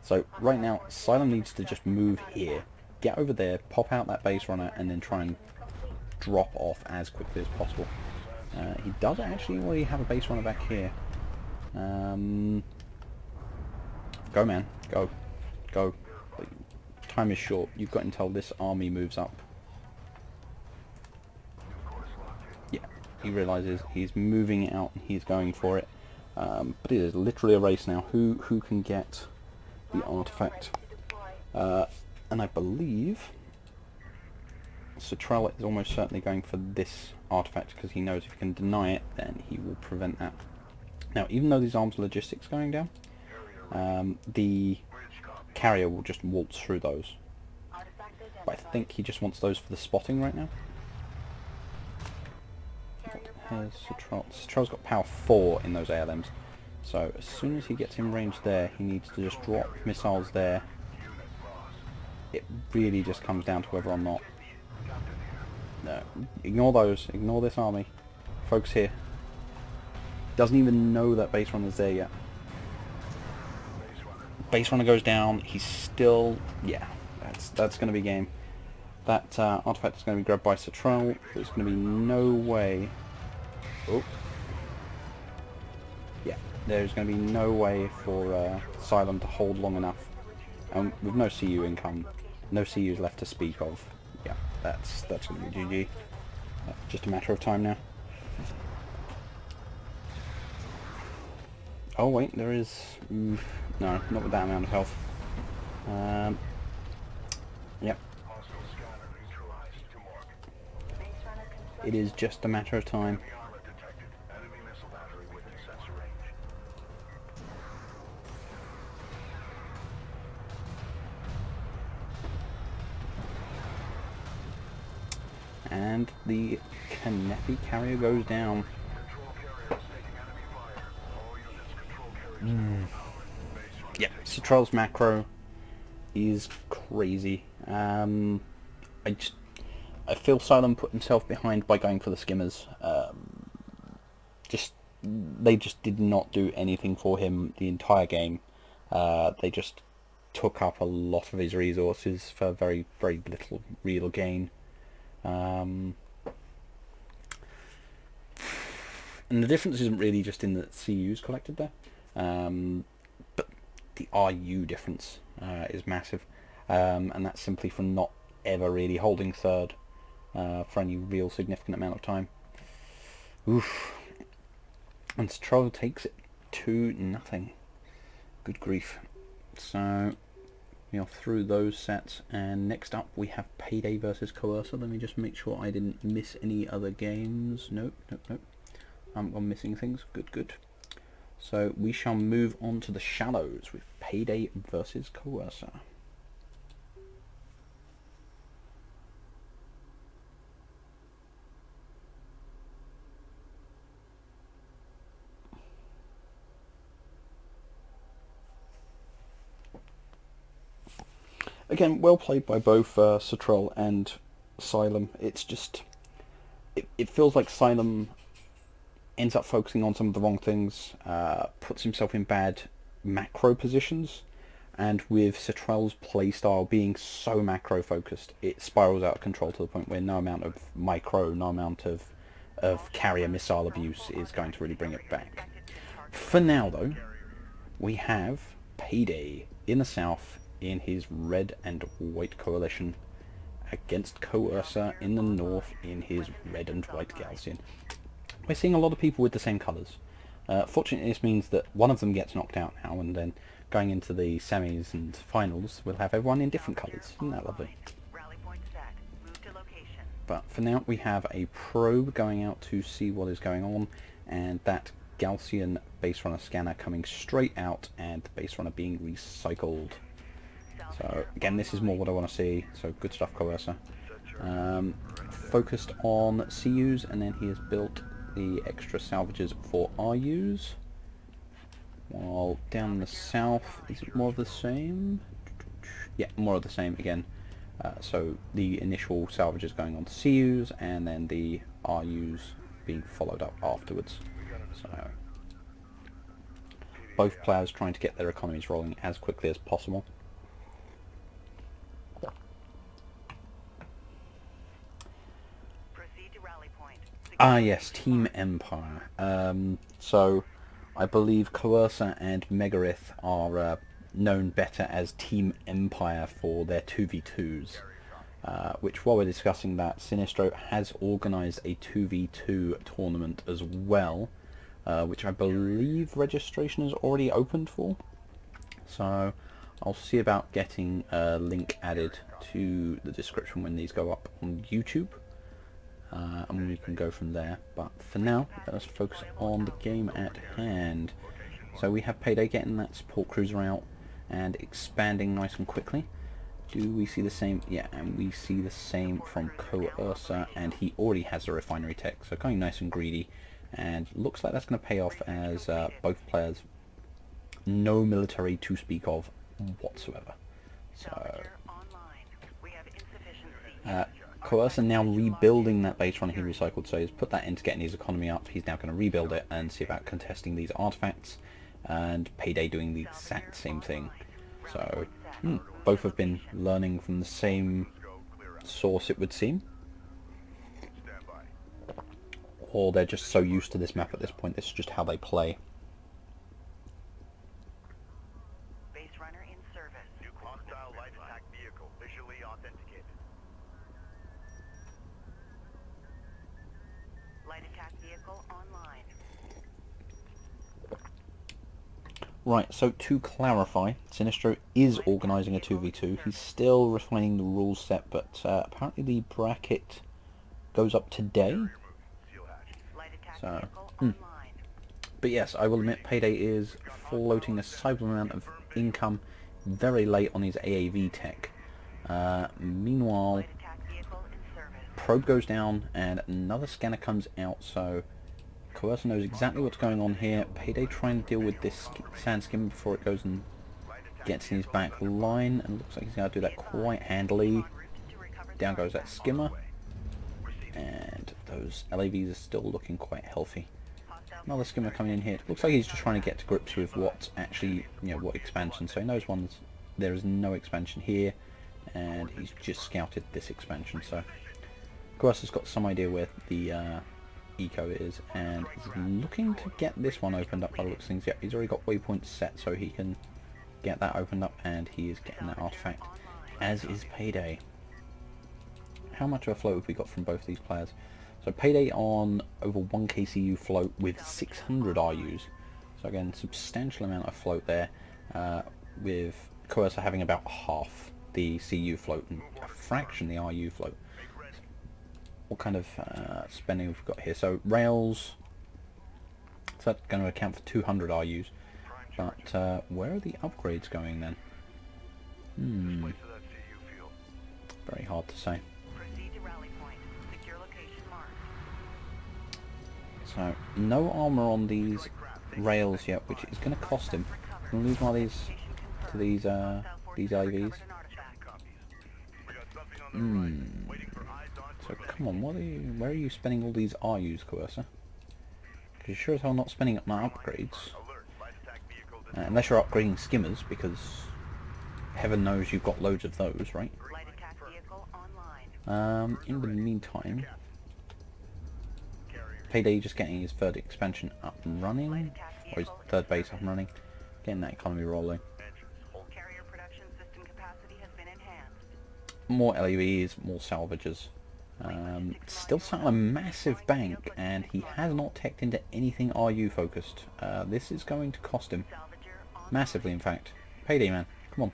So right now, Asylum needs to just move here, get over there, pop out that base runner, and then try and drop off as quickly as possible. He does actually already have a base runner back here. Go, man. Go. Go. Time is short. You've got until this army moves up. Yeah, he realizes he's moving it out and he's going for it. But it is literally a race now. Who can get the artifact? And I believe Satrell is almost certainly going for this artifact because he knows if he can deny it, then he will prevent that. Now, even though these arms logistics going down, the carrier will just waltz through those. But I think he just wants those for the spotting right now. Here's Satrell. Satrell's got power 4 in those ALMs. So as soon as he gets in range there, he needs to just drop missiles there. It really just comes down to whether or not... No, ignore those. Ignore this army. Focus here. Doesn't even know that base runner's there yet. Base runner goes down. He's still... Yeah, that's going to be game. That artifact is going to be grabbed by Satrell. There's going to be no way... Oh. Yeah, there's going to be no way for Asylum to hold long enough. And with no CU income, no CUs left to speak of. Yeah, that's going to be GG. Just a matter of time now. Oh wait, there is... no, not with that amount of health. Yep. It is just a matter of time. And the Kanepi carrier goes down. Yeah, Satrell's macro is crazy. I feel Asylum put himself behind by going for the skimmers. They just did not do anything for him the entire game. They just took up a lot of his resources for very, very little real gain. And the difference isn't really just in the CUs collected there, but the RU difference is massive, and that's simply from not ever really holding third for any real significant amount of time. Oof. And Stroll takes it 2-0. Good grief. So we are through those sets, and next up we have Payday versus Coercer. Let me just make sure I didn't miss any other games. Nope. I'm missing things. Good. So we shall move on to the Shallows with Payday versus Coercer. Again, well played by both Satrell and Asylum. It's just... It feels like Asylum ends up focusing on some of the wrong things, puts himself in bad macro positions, and with Satrell's playstyle being so macro focused, it spirals out of control to the point where no amount of micro, no amount of carrier missile abuse is going to really bring it back. For now though, we have Payday in the south in his red and white coalition against Coercer in the north in his red and white Galcian. We're seeing a lot of people with the same colours. Fortunately, this means that one of them gets knocked out now, and then going into the semis and finals, we'll have everyone in different colours. Isn't that lovely? But for now, we have a probe going out to see what is going on, and that Galcian base runner scanner coming straight out, and the base runner being recycled. So again, this is more what I want to see. So good stuff, Coercer. Focused on CUs, and then he has built the extra salvages for RUs. While down in the south, is it more of the same? Yeah, more of the same again. So the initial salvages going on to CUs, and then the RUs being followed up afterwards. So both players trying to get their economies rolling as quickly as possible. Proceed to rally point. Ah yes, Team Empire. So I believe Coercer and Megarith are known better as Team Empire for their 2v2s. Which, while we're discussing that, Sinistro has organised a 2v2 tournament as well, which I believe registration is already opened for. So I'll see about getting a link added to the description when these go up on YouTube, and we can go from there. But for now, let us focus on the game at hand. So we have Payday getting that support cruiser out and expanding nice and quickly. Do we see the same? Yeah, and we see the same from Coercer, and he already has a refinery tech, so going nice and greedy, and looks like that's going to pay off as both players no military to speak of whatsoever. So Coercer now rebuilding that base run he recycled, so he's put that into getting his economy up. He's now going to rebuild it and see about contesting these artifacts, and Payday doing the exact same thing. So both have been learning from the same source, it would seem. Or they're just so used to this map at this point, this is just how they play. Base runner in service. New hostile light attack vehicle visually authenticated. Light attack vehicle online. Right, so to clarify, Sinistro is organising a 2v2. He's still refining the rules set, but apparently the bracket goes up today. Light attack So, vehicle online. But yes, I will admit Payday is floating a sizable amount of income very late on his AAV tech. Meanwhile, Light attack vehicle in service. probe goes down and another scanner comes out, so Coercer knows exactly what's going on here. Payday trying to deal with this sand skim before it goes and gets in his back line, and looks like he's going to do that quite handily. Down goes that skimmer, and those LAVs are still looking quite healthy. Another skimmer coming in here. Looks like he's just trying to get to grips with what actually, what expansion. So he knows there is no expansion here, and he's just scouted this expansion. So Coercer's got some idea where the eco is, and he's looking to get this one opened up by the looks of things. Yep, he's already got waypoints set, so he can get that opened up, and he is getting that artifact, as is Payday. How much of a float have we got from both these players? So Payday on over 1 KCU float with 600 RUs. So again, substantial amount of float there, with Coercer having about half the CU float and a fraction the RU float. What kind of spending have we got here? So rails, so that's going to account for 200 RUs. But where are the upgrades going then? Very hard to say. Proceed to rally point. Secure location marked. So no armor on these rails yet, which is going to cost him. I'm going to lose one of these to these IVs. So come on, where are you spending all these RUs, Coercer? Because you're sure as hell not spending up my upgrades. Unless you're upgrading skimmers, because heaven knows you've got loads of those, right? Light attack vehicle online. In the meantime, Payday just getting his third expansion up and running, or his third base up and running, getting that economy rolling. Carrier production system capacity has been enhanced. More LEVs, more salvages. Still sat on a massive bank, and he has not teched into anything RU focused. This is going to cost him massively, in fact. Payday, man, come on.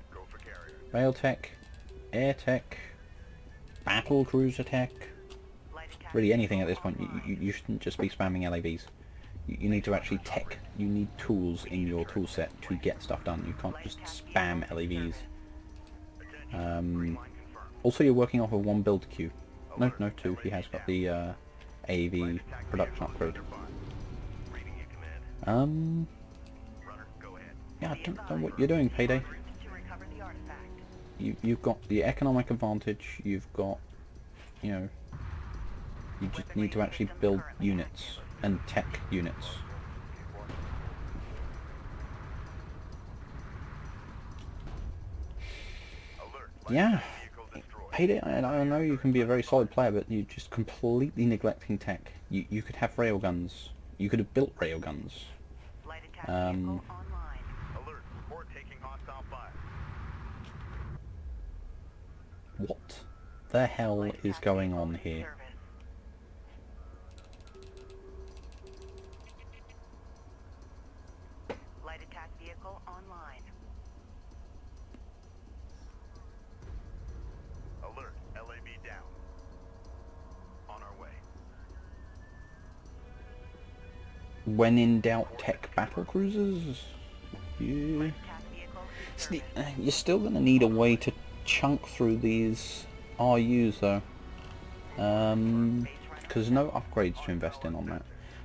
Rail tech, air tech, battle cruiser tech. Really anything at this point. You shouldn't just be spamming LAVs. You need to actually tech. You need tools in your tool set to get stuff done. You can't just spam LAVs. Also, you're working off of one build queue. No, two. He has got the AV production upgrade. Yeah, I don't know what you're doing, Payday. You've got the economic advantage. You've got, You just need to actually build units and tech units. Yeah, Payday, I know you can be a very solid player, but you're just completely neglecting tech. You could have railguns. You could have built railguns. Light attack vehicle online. Alert. Report taking hostile fire. What the hell Light is attack going vehicle on in here? service. Light attack vehicle online. Alert. LAV down. On our way. When in doubt, tech battle cruisers? Yeah. Attack vehicle in service. You're still going to need a way to chunk through these RUs though. Because no upgrades to invest in on that.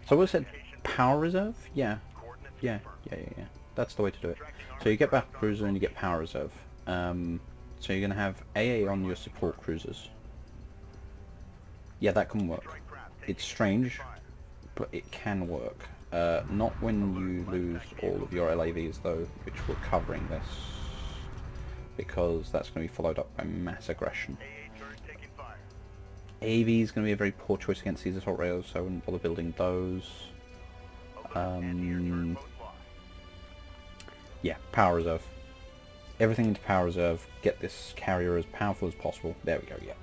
So what I said, power reserve? Yeah. Yeah. That's the way to do it. So you get battle cruiser and you get power reserve. So you're going to have AA on your support cruisers. Yeah, that can work. It's strange, but it can work. Not when you lose all of your LAVs though, which we're covering this, because that's going to be followed up by mass aggression. AA turret taking fire. AV is going to be a very poor choice against these assault rails, so I wouldn't bother building those. Anti-air turret post lost. Yeah, power reserve. Everything into power reserve. Get this carrier as powerful as possible. There we go. Yeah.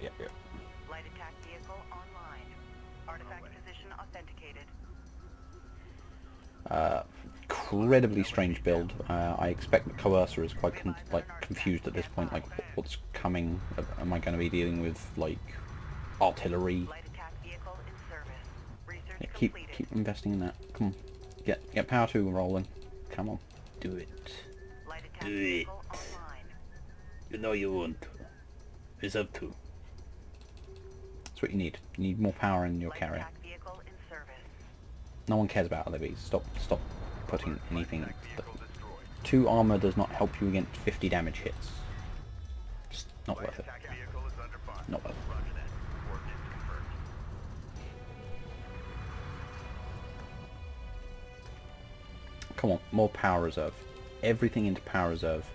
Light attack vehicle online. Artifact position authenticated. Incredibly strange build. I expect the coercer is quite confused at this point. Like, what's coming? Am I going to be dealing with like artillery? Light attack vehicle in service. Research Yeah, completed. keep investing in that. Come on, get power 2 rolling. Come on, do it. Light attack Do it. vehicle online. You know you want to. Reserve 2. That's what you need. You need more power in your Light carrier. attack vehicle in service. No one cares about LAVs. Stop putting anything. Vehicle destroyed. 2 armor does not help you against 50 damage hits. Just not Light worth it. attack vehicle is under fire. Not worth it. Roger that. Coordinates confirmed. Come on, more power reserve. Everything into power reserve.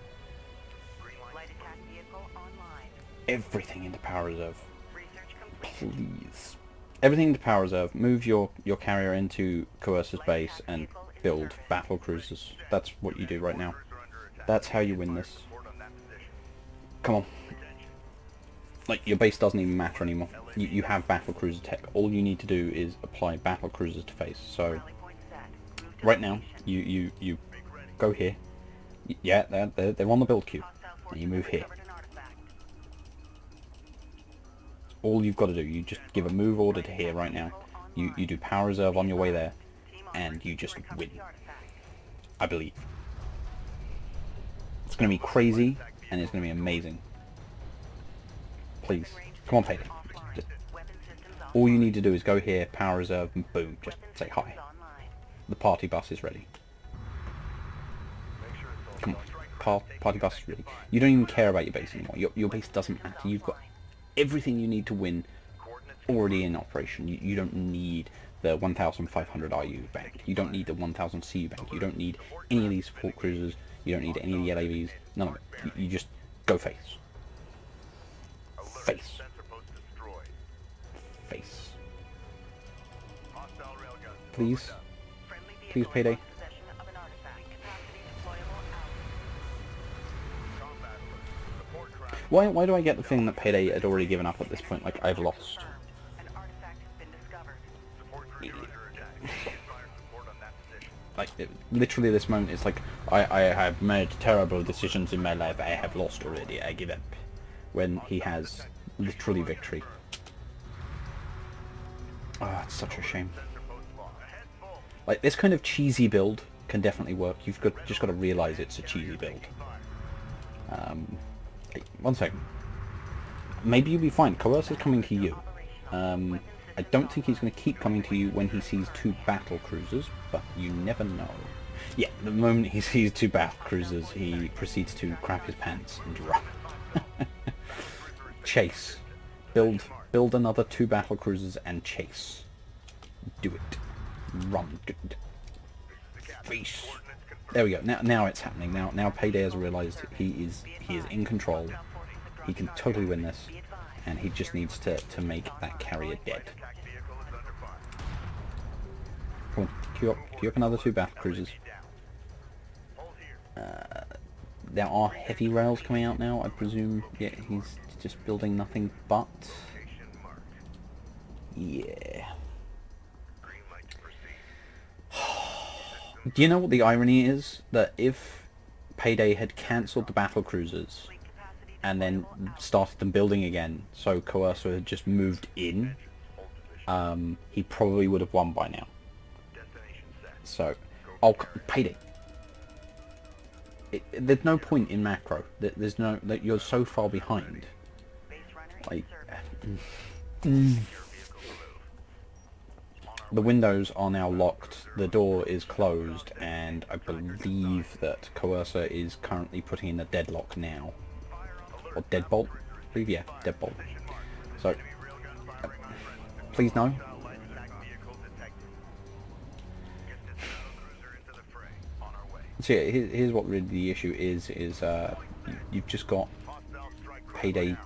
Green light. Light attack vehicle online. Everything into power reserve. Research completed. Please. Everything into power reserve. Move your carrier into Coercer's base and build battle cruisers. That's what you do right now. Cruisers are under attack. That's how you win this. Report on that position. Come on. Attention. Like, your base doesn't even matter anymore. You have battle cruiser tech. All you need to do is apply battle cruisers to face. So Rally point set. Move to right now, location. you go here. Yeah, they're on the build queue. Hostile And forces you move have here. recovered an artifact. All you've got to do, you just give a move order to here right now. You do power reserve on your way there, Team and offers you to just recover win. the artifact. I believe. It's going to be crazy, and it's going to be amazing. Please. Range Come on, detector Payday. offline. Just, Weapon systems all you offline. need to do is go here, power reserve, and boom, just Weapon say systems hi. online. The party bus is ready. Make sure it's all Come on. strike rates Party taking bus is effective ready. fire. You don't even care about your base anymore. Your base doesn't matter. You've got everything you need to win Coordinates already in operation. You don't need the 1,500 RU bank. You don't need the 1,000 CU bank. You don't need any of these support cruisers. You don't need any of the LAVs. None of it. You just go face. Alert. Face. Sensor post destroyed. Face. Hostile railguns. Please. Friendly vehicle Please, Payday. lost possession of an artifact. Capacity deployable out. Combat alert. Support craft. Why do I get the feeling that Payday had already given up at this point? Like, I've lost. Confirmed. An artifact has been discovered. Support cruiser under attack. Fire support on that position. Like, literally this moment, it's like, I have made terrible decisions in my life. I have lost already. I give up. When he has literally victory. Oh, it's such a shame. Sensor post lost. Ahead full. Like, this kind of cheesy build can definitely work. You've just got to realize it's a cheesy build. Taking fire. Hey, one second. Maybe you'll be fine. Coercer's coming to you. I don't think he's going to keep coming to you when he sees 2 battle cruisers, but you never know. Yeah, the moment he sees 2 battle cruisers, he proceeds to crap his pants and run. Chase. build another 2 battle cruisers and chase. Do it. Run. Face. There we go. Now it's happening. Now Payday has realised he is in control. He can totally win this, and he just needs to make that carrier dead. Come on, queue up another 2 battle cruisers. There are heavy rails coming out now, I presume. Yeah, he's just building nothing but. Yeah. Do you know what the irony is? That if Payday had cancelled the battle cruisers and then started them building again, so Coercer had just moved in, he probably would have won by now. So, Payday. There's no point in macro. There's no. You're so far behind. Like, the windows are now locked. The door is closed, and I believe that Coercer is currently putting in a deadlock now, or deadbolt. I believe, yeah, deadbolt. So, please no. So yeah, here's what really the issue is you've just got Payday.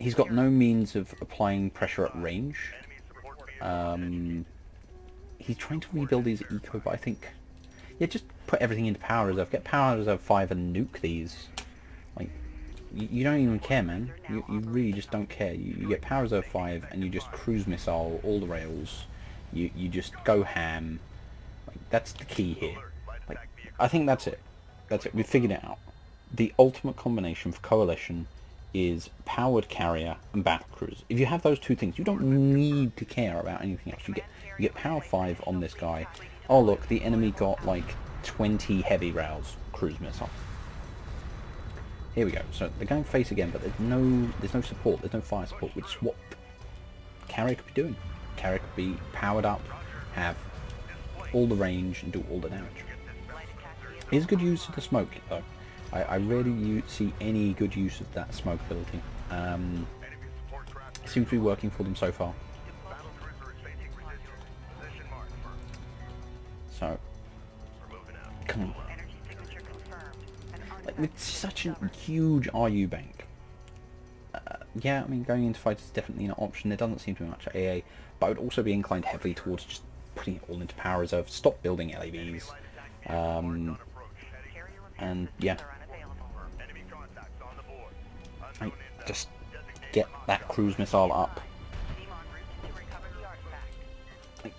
He's got no means of applying pressure at range. He's trying to rebuild his eco, but I think, yeah, just put everything into power reserve. Get power reserve 5 and nuke these. Like, you don't even care, man. You really just don't care. You get power reserve 5 and you just cruise missile all the rails. You just go ham. Like, that's the key here. Like, I think that's it. That's it. We've figured it out. The ultimate combination for Coalition is powered carrier and battle cruiser. If you have those 2 things, you don't need to care about anything else. You get power 5 on this guy. Oh look, the enemy got like 20 heavy rails cruise missile. Here we go. So they're going face again, but there's no support. There's no fire support, which is what carrier could be doing. Carrier could be powered up, have all the range, and do all the damage. Is good use of the smoke though. I rarely see any good use of that smoke ability. Seems to be working for them so far. So, come on. Like, with such a huge RU bank, yeah, I mean, going into fight is definitely an option. There doesn't seem to be much AA, but I would also be inclined heavily towards just putting it all into power reserve, stop building LAVs, and yeah, like, just get that cruise missile up. Like,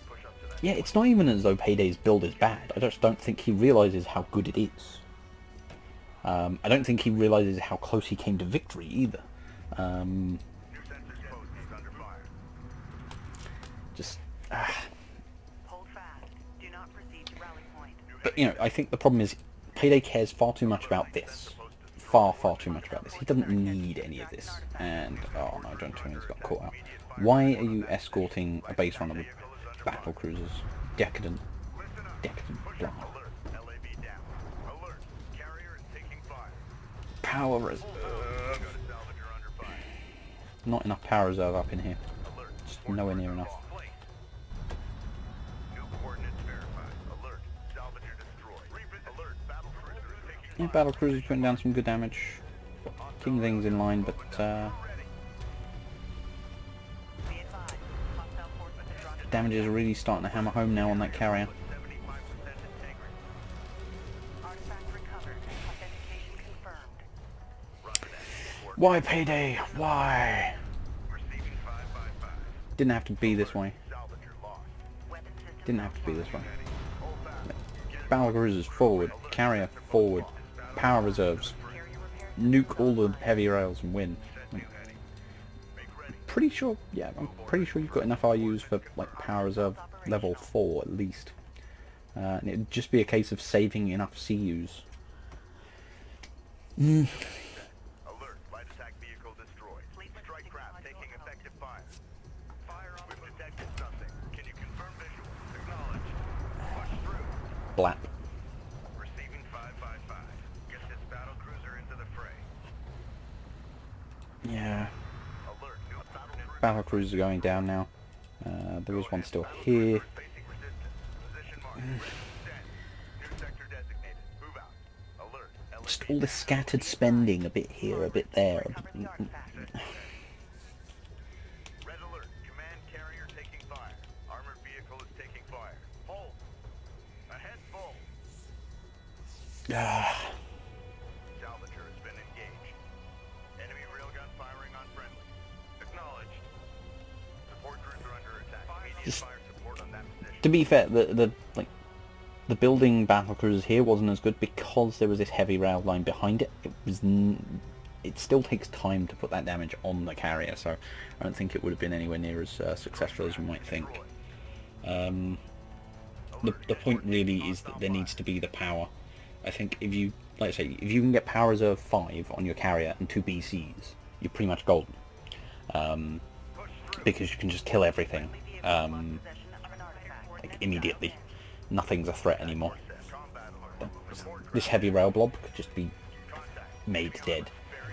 yeah, it's not even as though Payday's build is bad. I just don't think he realizes how good it is. I don't think he realizes how close he came to victory either. Just, but you know, I think the problem is Payday cares far too much about this. Far too much about this. He doesn't need any of this. And oh no, John Tony's got caught out. Why are you escorting a base runner with battle cruisers? Decadent, blah. Power reserve. Not enough power reserve up in here. Just nowhere near enough. Yeah, battle cruisers putting down some good damage. Keeping things in line, but damage is really starting to hammer home now on that carrier. Why Payday? Why? Didn't have to be this way. Didn't have to be this way. Battle cruisers forward, carrier forward, power reserves, nuke all the heavy rails and win. Pretty sure, yeah, I'm pretty sure you've got enough RUs for like power reserve level 4 at least. And it'd just be a case of saving enough CUs. Alert, light attack vehicle destroyed. Strike craft taking effective fire. Firearms detected something. Can you confirm visual? Acknowledge. Push through. Blap. Receiving 555. Get this battle cruiser into the fray. Yeah. battlecruisers are going down now. There is one still here. Facing resistance. Position marked. Ready to descend. New sector designated. Move out. Alert. Just all this scattered spending, a bit here, a bit there. Red alert. Command carrier taking fire. Armored vehicle is taking fire. Hold. Ahead full. Ah, Salvager has been engaged. Enemy railgun firing on friendly. Acknowledged. Support crews are under attack. Immediate Just- fire support on that position. to be fair, the building battlecruisers here wasn't as good because there was this heavy rail line behind it. It still takes time to put that damage on the carrier, so I don't think it would have been anywhere near as successful as you might think. The point really is that there needs to be the power. I think if you, like I say, if you can get power reserve 5 on your carrier and 2 BCs, you're pretty much golden. Because you can just kill everything like immediately. Nothing's a threat anymore. This heavy rail blob could just be made dead.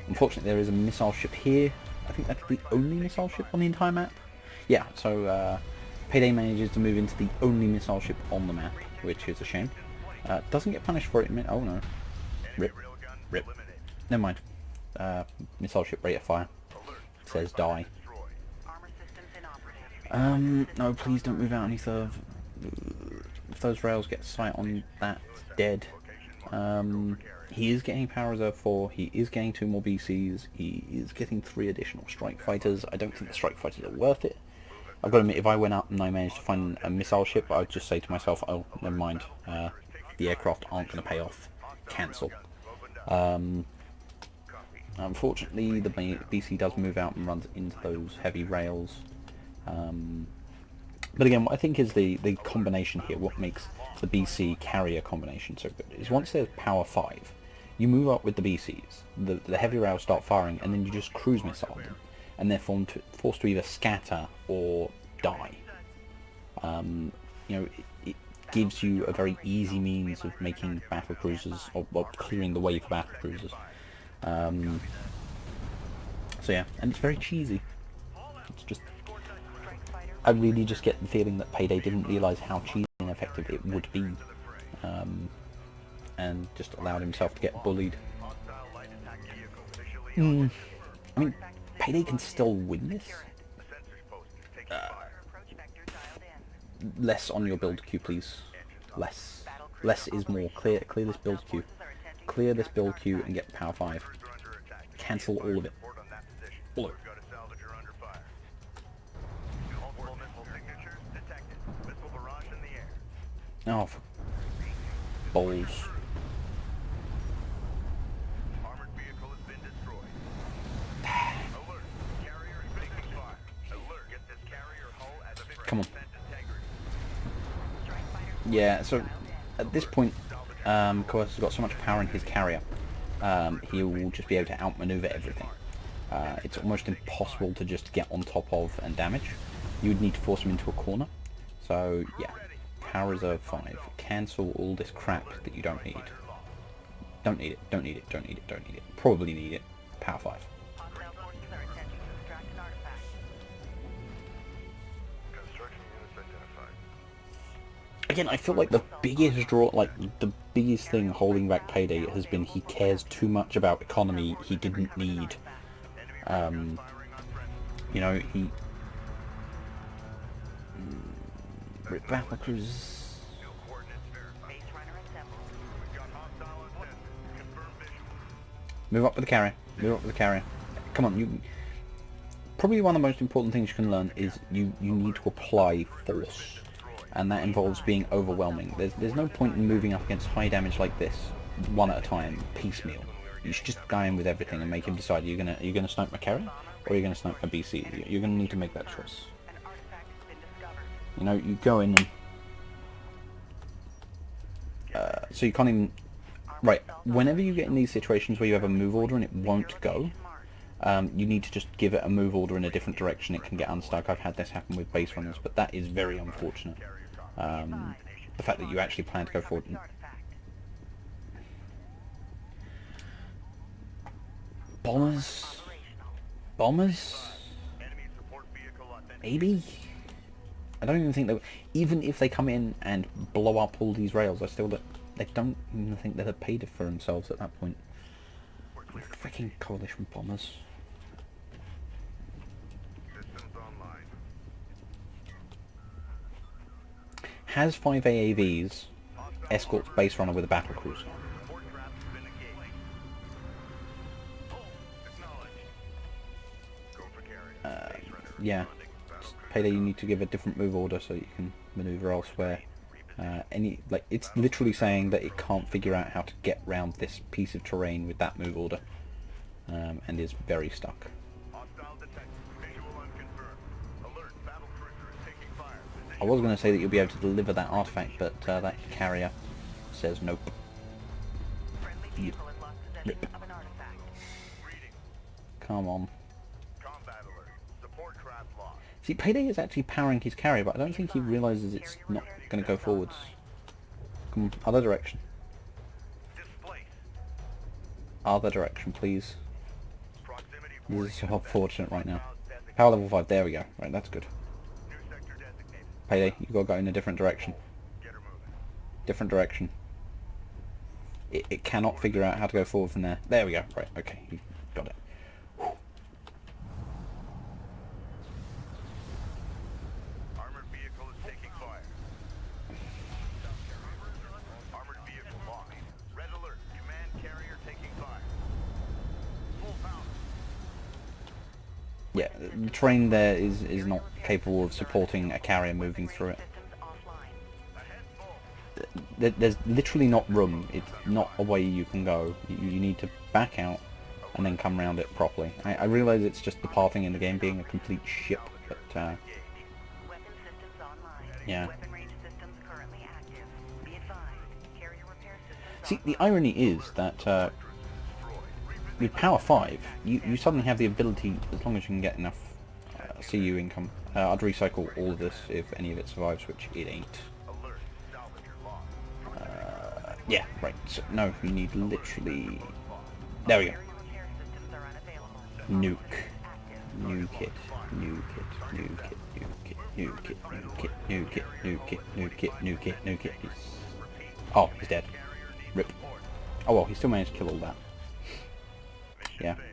Unfortunately, there is a missile ship here. I think that's the only missile ship on the entire map. Yeah, so Payday manages to move into the only missile ship on the map, which is a shame. Doesn't get punished for it. Oh no. Rip. Rip. Never mind. Missile ship rate of fire. Says die. Armor systems inoperative. No, please don't move out any further. If those rails get sight on that, dead. He is getting power reserve 4, he is getting 2 more BCs, he is getting 3 additional strike fighters. I don't think the strike fighters are worth it. I've got to admit, if I went out and I managed to find a missile ship, I would just say to myself, oh, never mind, the aircraft aren't going to pay off, cancel. Unfortunately, the BC does move out and runs into those heavy rails. But again, what I think is the combination here, what makes the BC carrier combination so good, is once there's power 5, you move up with the BCs, the heavy rails start firing, and then you just cruise missile them, and they're forced to either scatter or die. You know, it gives you a very easy means of making battle cruisers, or clearing the way for battle cruisers. So yeah, and it's very cheesy. It's just, I really just get the feeling that Payday didn't realise how cheesy and effective it would be, and just allowed himself to get bullied. I mean, Payday can still win this. Less on your build queue, please. Less. Less is more. Clear this build queue. Clear this build queue and get power 5. Cancel all of it. All of it. Oh, for balls. Armored vehicle has been destroyed. Alert. Carrier is taking fire. Alert. Get this carrier hull at 50% Come on. integrity. Yeah, so at this point, Coerce has got so much power in his carrier, he will just be able to outmaneuver everything. It's almost impossible to just get on top of and damage. You would need to force him into a corner. So yeah, power reserve 5. Cancel all this crap that you don't need. Don't need it, don't need it, don't need it, don't need it. Probably need it. Power 5. Hostile forces are attempting to extract an artifact. Construction units identified. Again, I feel like the biggest draw, like the biggest thing holding back Payday has been he cares too much about economy he didn't need. You know, he... Rip battle cruisers. Base runner assembled. Move up with the carrier. Move up with the carrier. Come on, you... Probably one of the most important things you can learn is you need to apply force. And that involves being overwhelming. There's no point in moving up against high damage like this, one at a time, piecemeal. You should just go in with everything and make him decide you're gonna snipe my carrier or you're gonna snipe my BC. You're gonna need to make that choice. An artifact has been discovered. You know, you go in and so you can't even... Right, whenever you get in these situations where you have a move order and it won't go, you need to just give it a move order in a different direction. It can get unstuck. I've had this happen with base runners, but that is very unfortunate. The fact that you actually plan to go forward. Bombers? Bombers? Maybe. I don't even think they... Even if they come in and blow up all these rails, they don't even think they'd have paid for themselves at that point. Freaking coalition bombers. Systems online. Has 5 AAVs escorts base runner with a battle cruiser. Support traps have been engaged. Acknowledged. Go for carrier. Base runner Yeah. responding. Battle Payday, you need to give a different move order so you can maneuver elsewhere. It's literally saying that it can't figure out how to get round this piece of terrain with that move order, and is very stuck. Hostile detected. Visual unconfirmed. Alert. Battle cruiser is taking fire. I was going to say that you'll be able to deliver that artifact, but that carrier says nope. Friendly vehicle has lost possession of an artifact. Reading. Come on. Combat alert. Support craft lost. See, Payday is actually powering his carrier, but I don't think he realises it's not going to go forwards. Come on, other direction. Displace. Other direction, please. Proximity This is so unfortunate right now. designated. Power level 5, there we go. Right, that's good. New sector designated. Payday, you gotta go in a different direction. Get her moving. Different direction. It cannot figure out how to go forward from there. There we go. Right, okay, you got it. Armored vehicle is taking fire. Armored vehicle lost. Red alert. Command carrier taking fire. Full power. Yeah, the terrain there is not capable of supporting a carrier moving through it. Systems offline. Ahead full. There's literally not room. It's not a way you can go. You need to back out and then come around it properly. I realise it's just the pathing in the game being a complete shit, but Weapon systems online. yeah. Weapon range systems currently active. Be advised. Carrier repair systems See, the irony is that with Power 5, you suddenly have the ability, as long as you can get enough CU income. I'd recycle all of this if any of it survives, which it ain't. Alert. Salvager lost. Yeah, right. So, no, you need literally... There we go. carrier repair systems are unavailable. Nuke. Active. New kit. New kit. New kit. New kit. New kit. New kit. New kit. New kit. New kit. New kit. Oh, he's dead. Rip. Oh well, he still managed to kill all that. Mission Yeah. failed.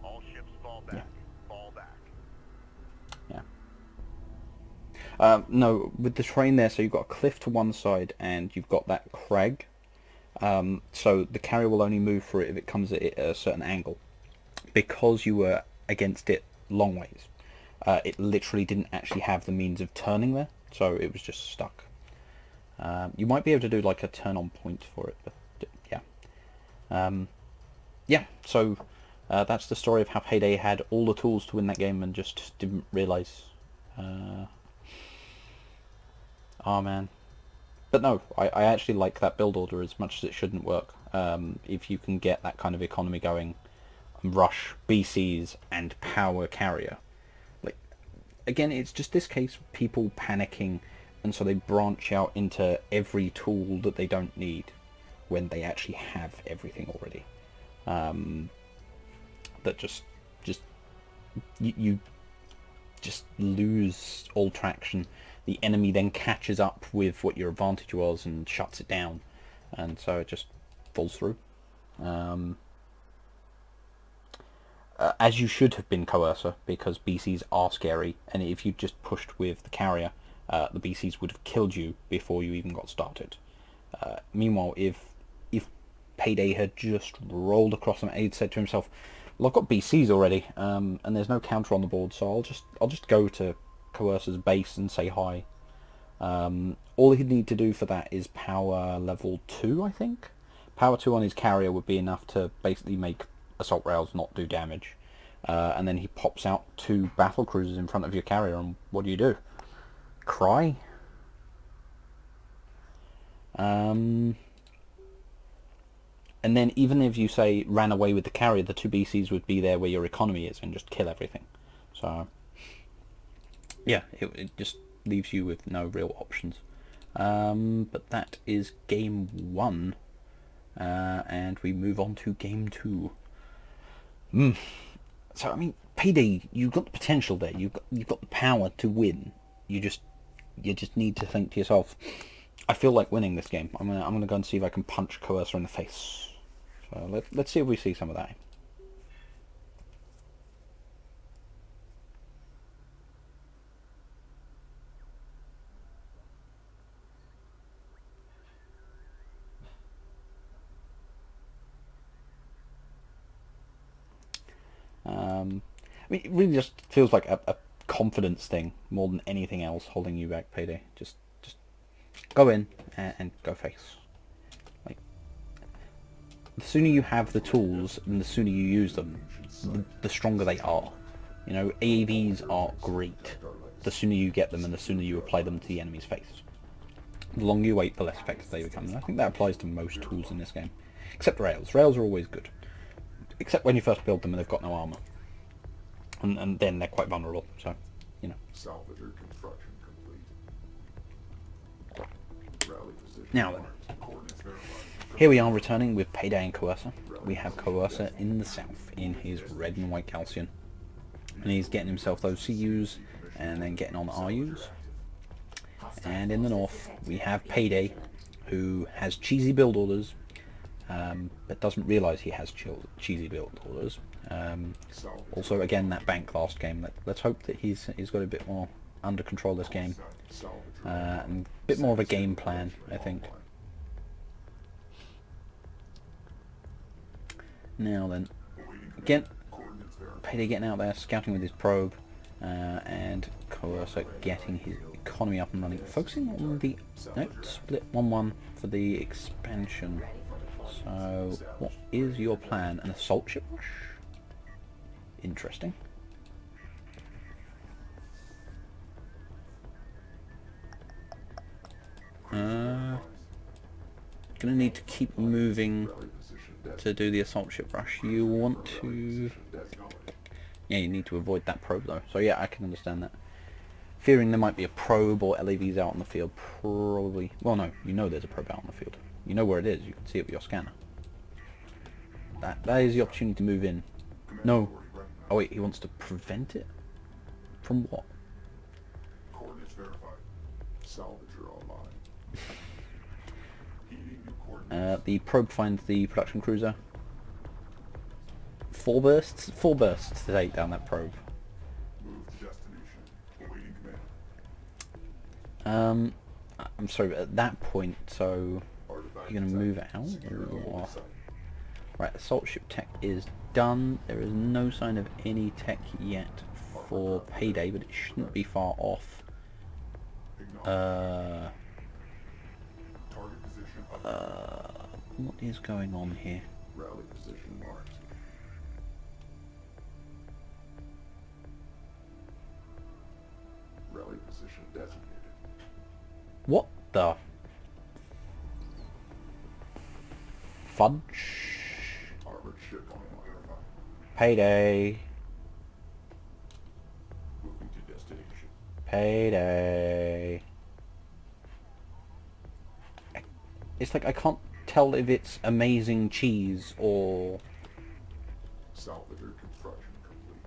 All ships fall back. Yeah. Fall back. Yeah. No, with the terrain there, so you've got a cliff to one side and you've got that crag. So the carrier will only move through it if it comes at it at a certain angle. Because you were against it long ways, it literally didn't actually have the means of turning there, so it was just stuck. You might be able to do like a turn on point for it, but yeah. Yeah, so that's the story of how Payday had all the tools to win that game and just didn't realise. Oh man. But no, I actually like that build order as much as it shouldn't work. If you can get that kind of economy going, rush, BCs, and power carrier. Like, again, it's just this case of people panicking, and so they branch out into every tool that they don't need when they actually have everything already. That you just lose all traction. The enemy then catches up with what your advantage was and shuts it down, and so it just falls through. As you should have been, Coercer, because BCs are scary, and if you just pushed with the carrier, the BCs would have killed you before you even got started. Meanwhile, if Payday had just rolled across them, he'd said to himself, "Well, I've got BCs already, and there's no counter on the board, so I'll just go to Coercer's base and say hi." All he'd need to do for that is power level 2, I think. Power 2 on his carrier would be enough to basically make assault rails not do damage. And then he pops out 2 battle cruisers in front of your carrier, and what do? Cry? And then even if you say ran away with the carrier, the 2 BCs would be there where your economy is and just kill everything. So yeah, it just leaves you with no real options. But that is game 1, and we move on to game 2. So I mean, Payday, you've got the potential there. You've got the power to win. You just need to think to yourself, I feel like winning this game. I'm gonna go and see if I can punch Coercer in the face. So let's see if we see some of that. I mean, it really just feels like a confidence thing more than anything else holding you back, Payday. Just go in and go face. Like, the sooner you have the tools and the sooner you use them, the stronger they are. You know, AAVs are great. The sooner you get them and the sooner you apply them to the enemy's face. The longer you wait, the less effective they become. And I think that applies to most tools in this game. Except rails. Rails are always good. Except when you first build them and they've got no armor. And then they're quite vulnerable, so, you know. Salvager construction complete. Rally position. Now then. Coordinates verified. Here we are returning with Payday and Coercer. We have Coercer in the south, in his red and white Calcian. And he's getting himself those CUs, and then getting on the RUs. And in the north, we have Payday, who has cheesy build orders, but doesn't realise he has cheesy build orders. Also, again, that bank last game. Let's hope that he's got a bit more under control this game, and a bit more of a game plan, I think. Now then, again, Payday getting out there, scouting with his probe, and Coercer getting his economy up and running, focusing on the split 1-1 for the expansion. So, what is your plan? An assault ship rush? Interesting. Gonna need to keep moving to do the assault ship rush. You want to... Yeah, you need to avoid that probe though. So yeah, I can understand that. Fearing there might be a probe or LAVs out on the field, probably... Well no, you know there's a probe out on the field. You know where it is, you can see it with your scanner. That is the opportunity to move in. No. Oh wait, he wants to prevent it? From what? Coordinates verified. Salvager online. Heeding new The probe finds the production cruiser. 4 bursts? 4 bursts to take down that probe. Move to destination. Awaiting command. I'm sorry, but at that point, so Artifact you're going to move it out? Or... Right, assault ship tech is done. There is no sign of any tech yet for Payday, but it shouldn't be far off. Target position. What is going on here? Rally position marked. Rally position designated. What the fudge? Armored ship online. Payday. Moving to destination. Payday. It's like I can't tell if it's amazing cheese or... Salvager construction complete.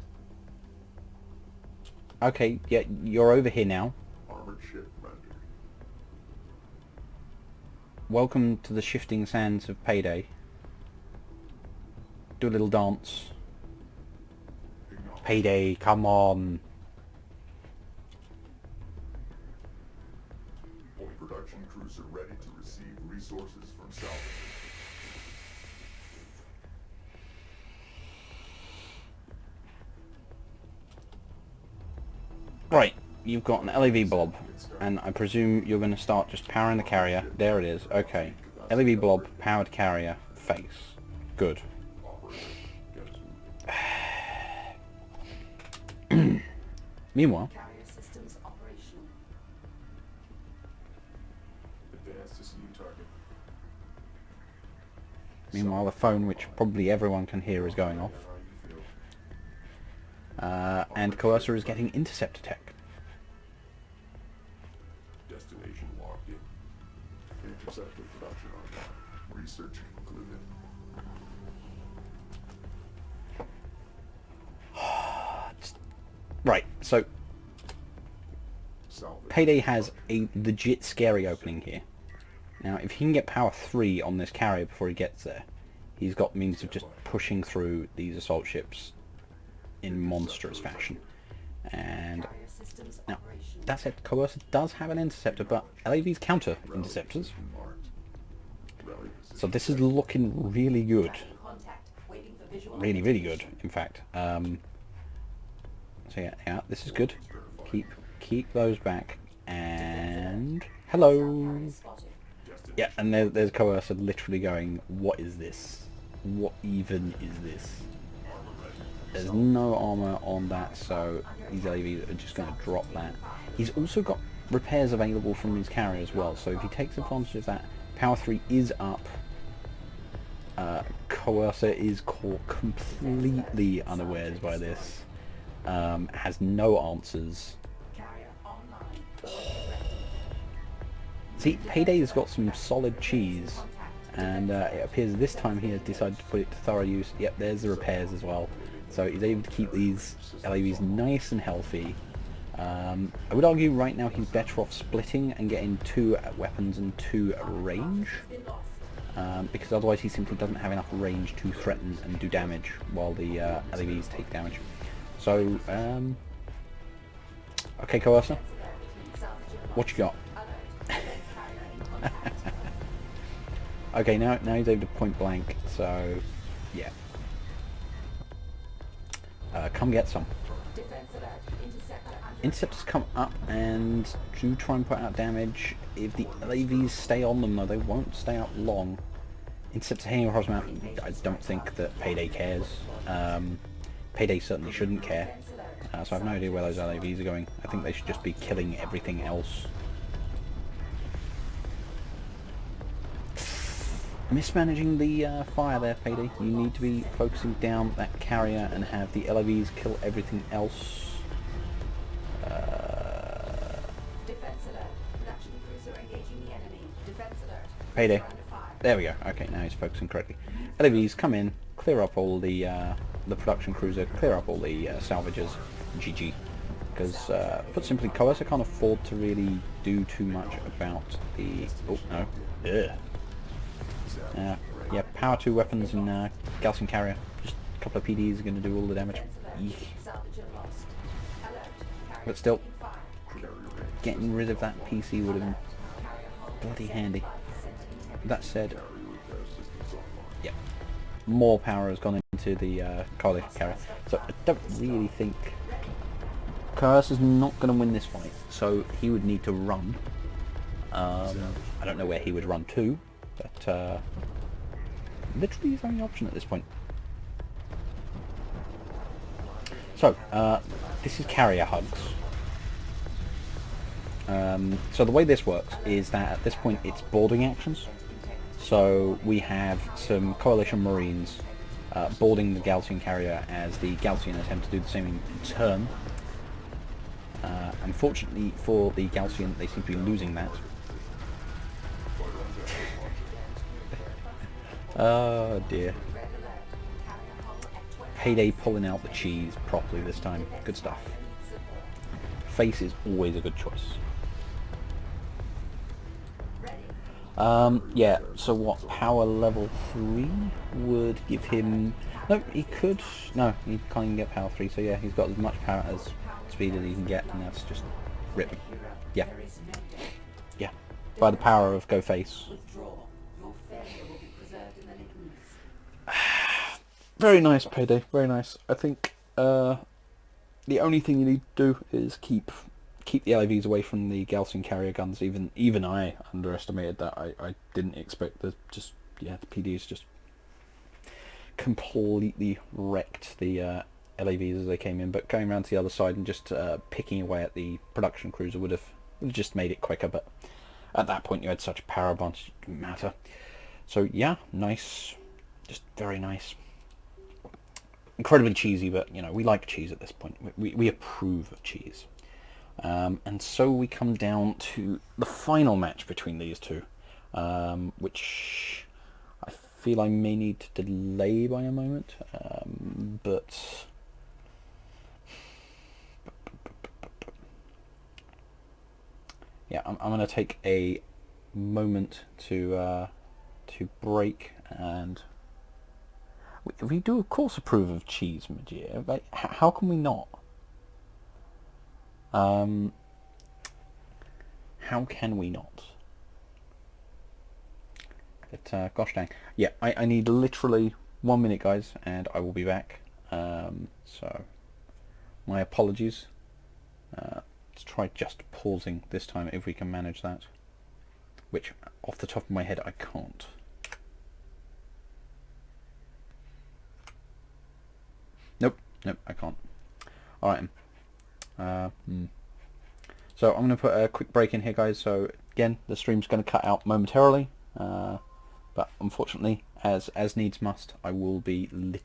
Okay, yeah, you're over here now. Armored ship rendered. Welcome to the shifting sands of Payday. Do a little dance. Acknowledged. Payday, come on. Point production cruiser ready to receive resources from Salvager. Right, you've got an LAV blob, and I presume you're going to start just powering the carrier. There it is, okay. LAV blob, powered carrier, face. Good. Meanwhile, Carrier systems operational. Advance to new target. the phone, which probably everyone can hear, is going off. And Coercer is getting intercept attack. Destination locked in. Interceptor production online. Research concluded. So Salvage. Payday has a legit scary opening here. Now, if he can get power 3 on this carrier before he gets there, he's got means of just pushing through these assault ships in monstrous fashion. And Carrier systems now, operational. that said, Coercer does have an interceptor, but LAVs counter interceptors. Marked. Rally position. So this is looking really good. Tracking contact. Waiting for visual Really, really good, identification. in fact. So yeah, this is good. Keep those back. And hello. Carrier spotted. Yeah, and there's Coercer literally going, what is this? What even is this? There's no armor on that, so these LAVs are just going to drop that. He's also got repairs available from his carrier as well, so if he takes advantage of that, power 3 is up. Coercer is caught completely unawares by this. Has no answers. Carrier online. See, Payday's got some solid cheese, and it appears this time he has decided to put it to thorough use. Yep, there's the repairs as well. So he's able to keep these LAVs nice and healthy. I would argue right now he's better off splitting and getting 2 weapons and 2 range, because otherwise he simply doesn't have enough range to threaten and do damage while the LAVs take damage. So, okay, Coercer, what you got? Okay, now he's able to point blank, so yeah. Come get some. Defense alert. Interceptor under Interceptors come up and do try and put out damage. If the LAVs stay on them, though, they won't stay out long. Interceptors hanging across the map, I don't think that Payday cares. Payday certainly shouldn't care. So I have no idea where those LAVs are going. I think they should just be killing everything else. Mismanaging the fire there, Payday. You need to be focusing down that carrier and have the LAVs kill everything else. defense alert. Production cruiser engaging the enemy. Defense alert. Payday. Cruiser under fire. There we go. Okay, now he's focusing correctly. LAVs come in, clear up all the production cruiser, clear up all the salvages. GG. Because, put simply, Coercer can't afford to really do too much about the... Oh, no. Ugh. Yeah, power 2 weapons and Gaussian carrier. Just a couple of PDs are going to do all the damage. Eek. Salvager lost. Alert. Carrier But still, taking fire. getting rid of that PC would have been Carrier hull bloody handy. 75% integrity. That said, yeah, more power has gone into the Coalition carrier. So I don't really think Coercer's not going to win this fight. So he would need to run. I don't know where he would run to, but literally his only option at this point. So, this is carrier hugs. So the way this works is that at this point it's boarding actions. So we have some Coalition Marines boarding the Gaussian carrier as the Gaussian attempt to do the same in turn. Unfortunately for the Gaussian, they seem to be losing that. Oh dear. Payday pulling out the cheese properly this time. Good stuff. Face is always a good choice. Yeah, so what, power level 3 would give him... No, he could... No, he can't even get power 3, so yeah, he's got as much power as speed as he can get, and that's just rip. Yeah. Yeah. By the power of Go Face. Withdraw. Your failure will be preserved in the ligaments. Very nice, Payday, very nice. I think the only thing you need to do is keep the LAVs away from the Gaussian carrier guns. Even I underestimated that. I didn't expect the the PDs just completely wrecked the LAVs as they came in. But going around to the other side and just picking away at the production cruiser would have just made it quicker. But at that point you had such a power advantage, it didn't matter. So yeah, nice, just very nice. Incredibly cheesy, but you know, we like cheese at this point. We approve of cheese. And so we come down to the final match between these two, which I feel I may need to delay by a moment, but yeah, I'm going to take a moment to break, and we do of course approve of cheese, Majid. Like, how can we not? How can we not? But gosh dang, yeah, I need literally 1 minute, guys, and I will be back. So my apologies. Let's try just pausing this time if we can manage that, which off the top of my head I can't. Nope, I can't. Alright. So I'm going to put a quick break in here, guys. So again, the stream's going to cut out momentarily, but unfortunately, as needs must, I will be literally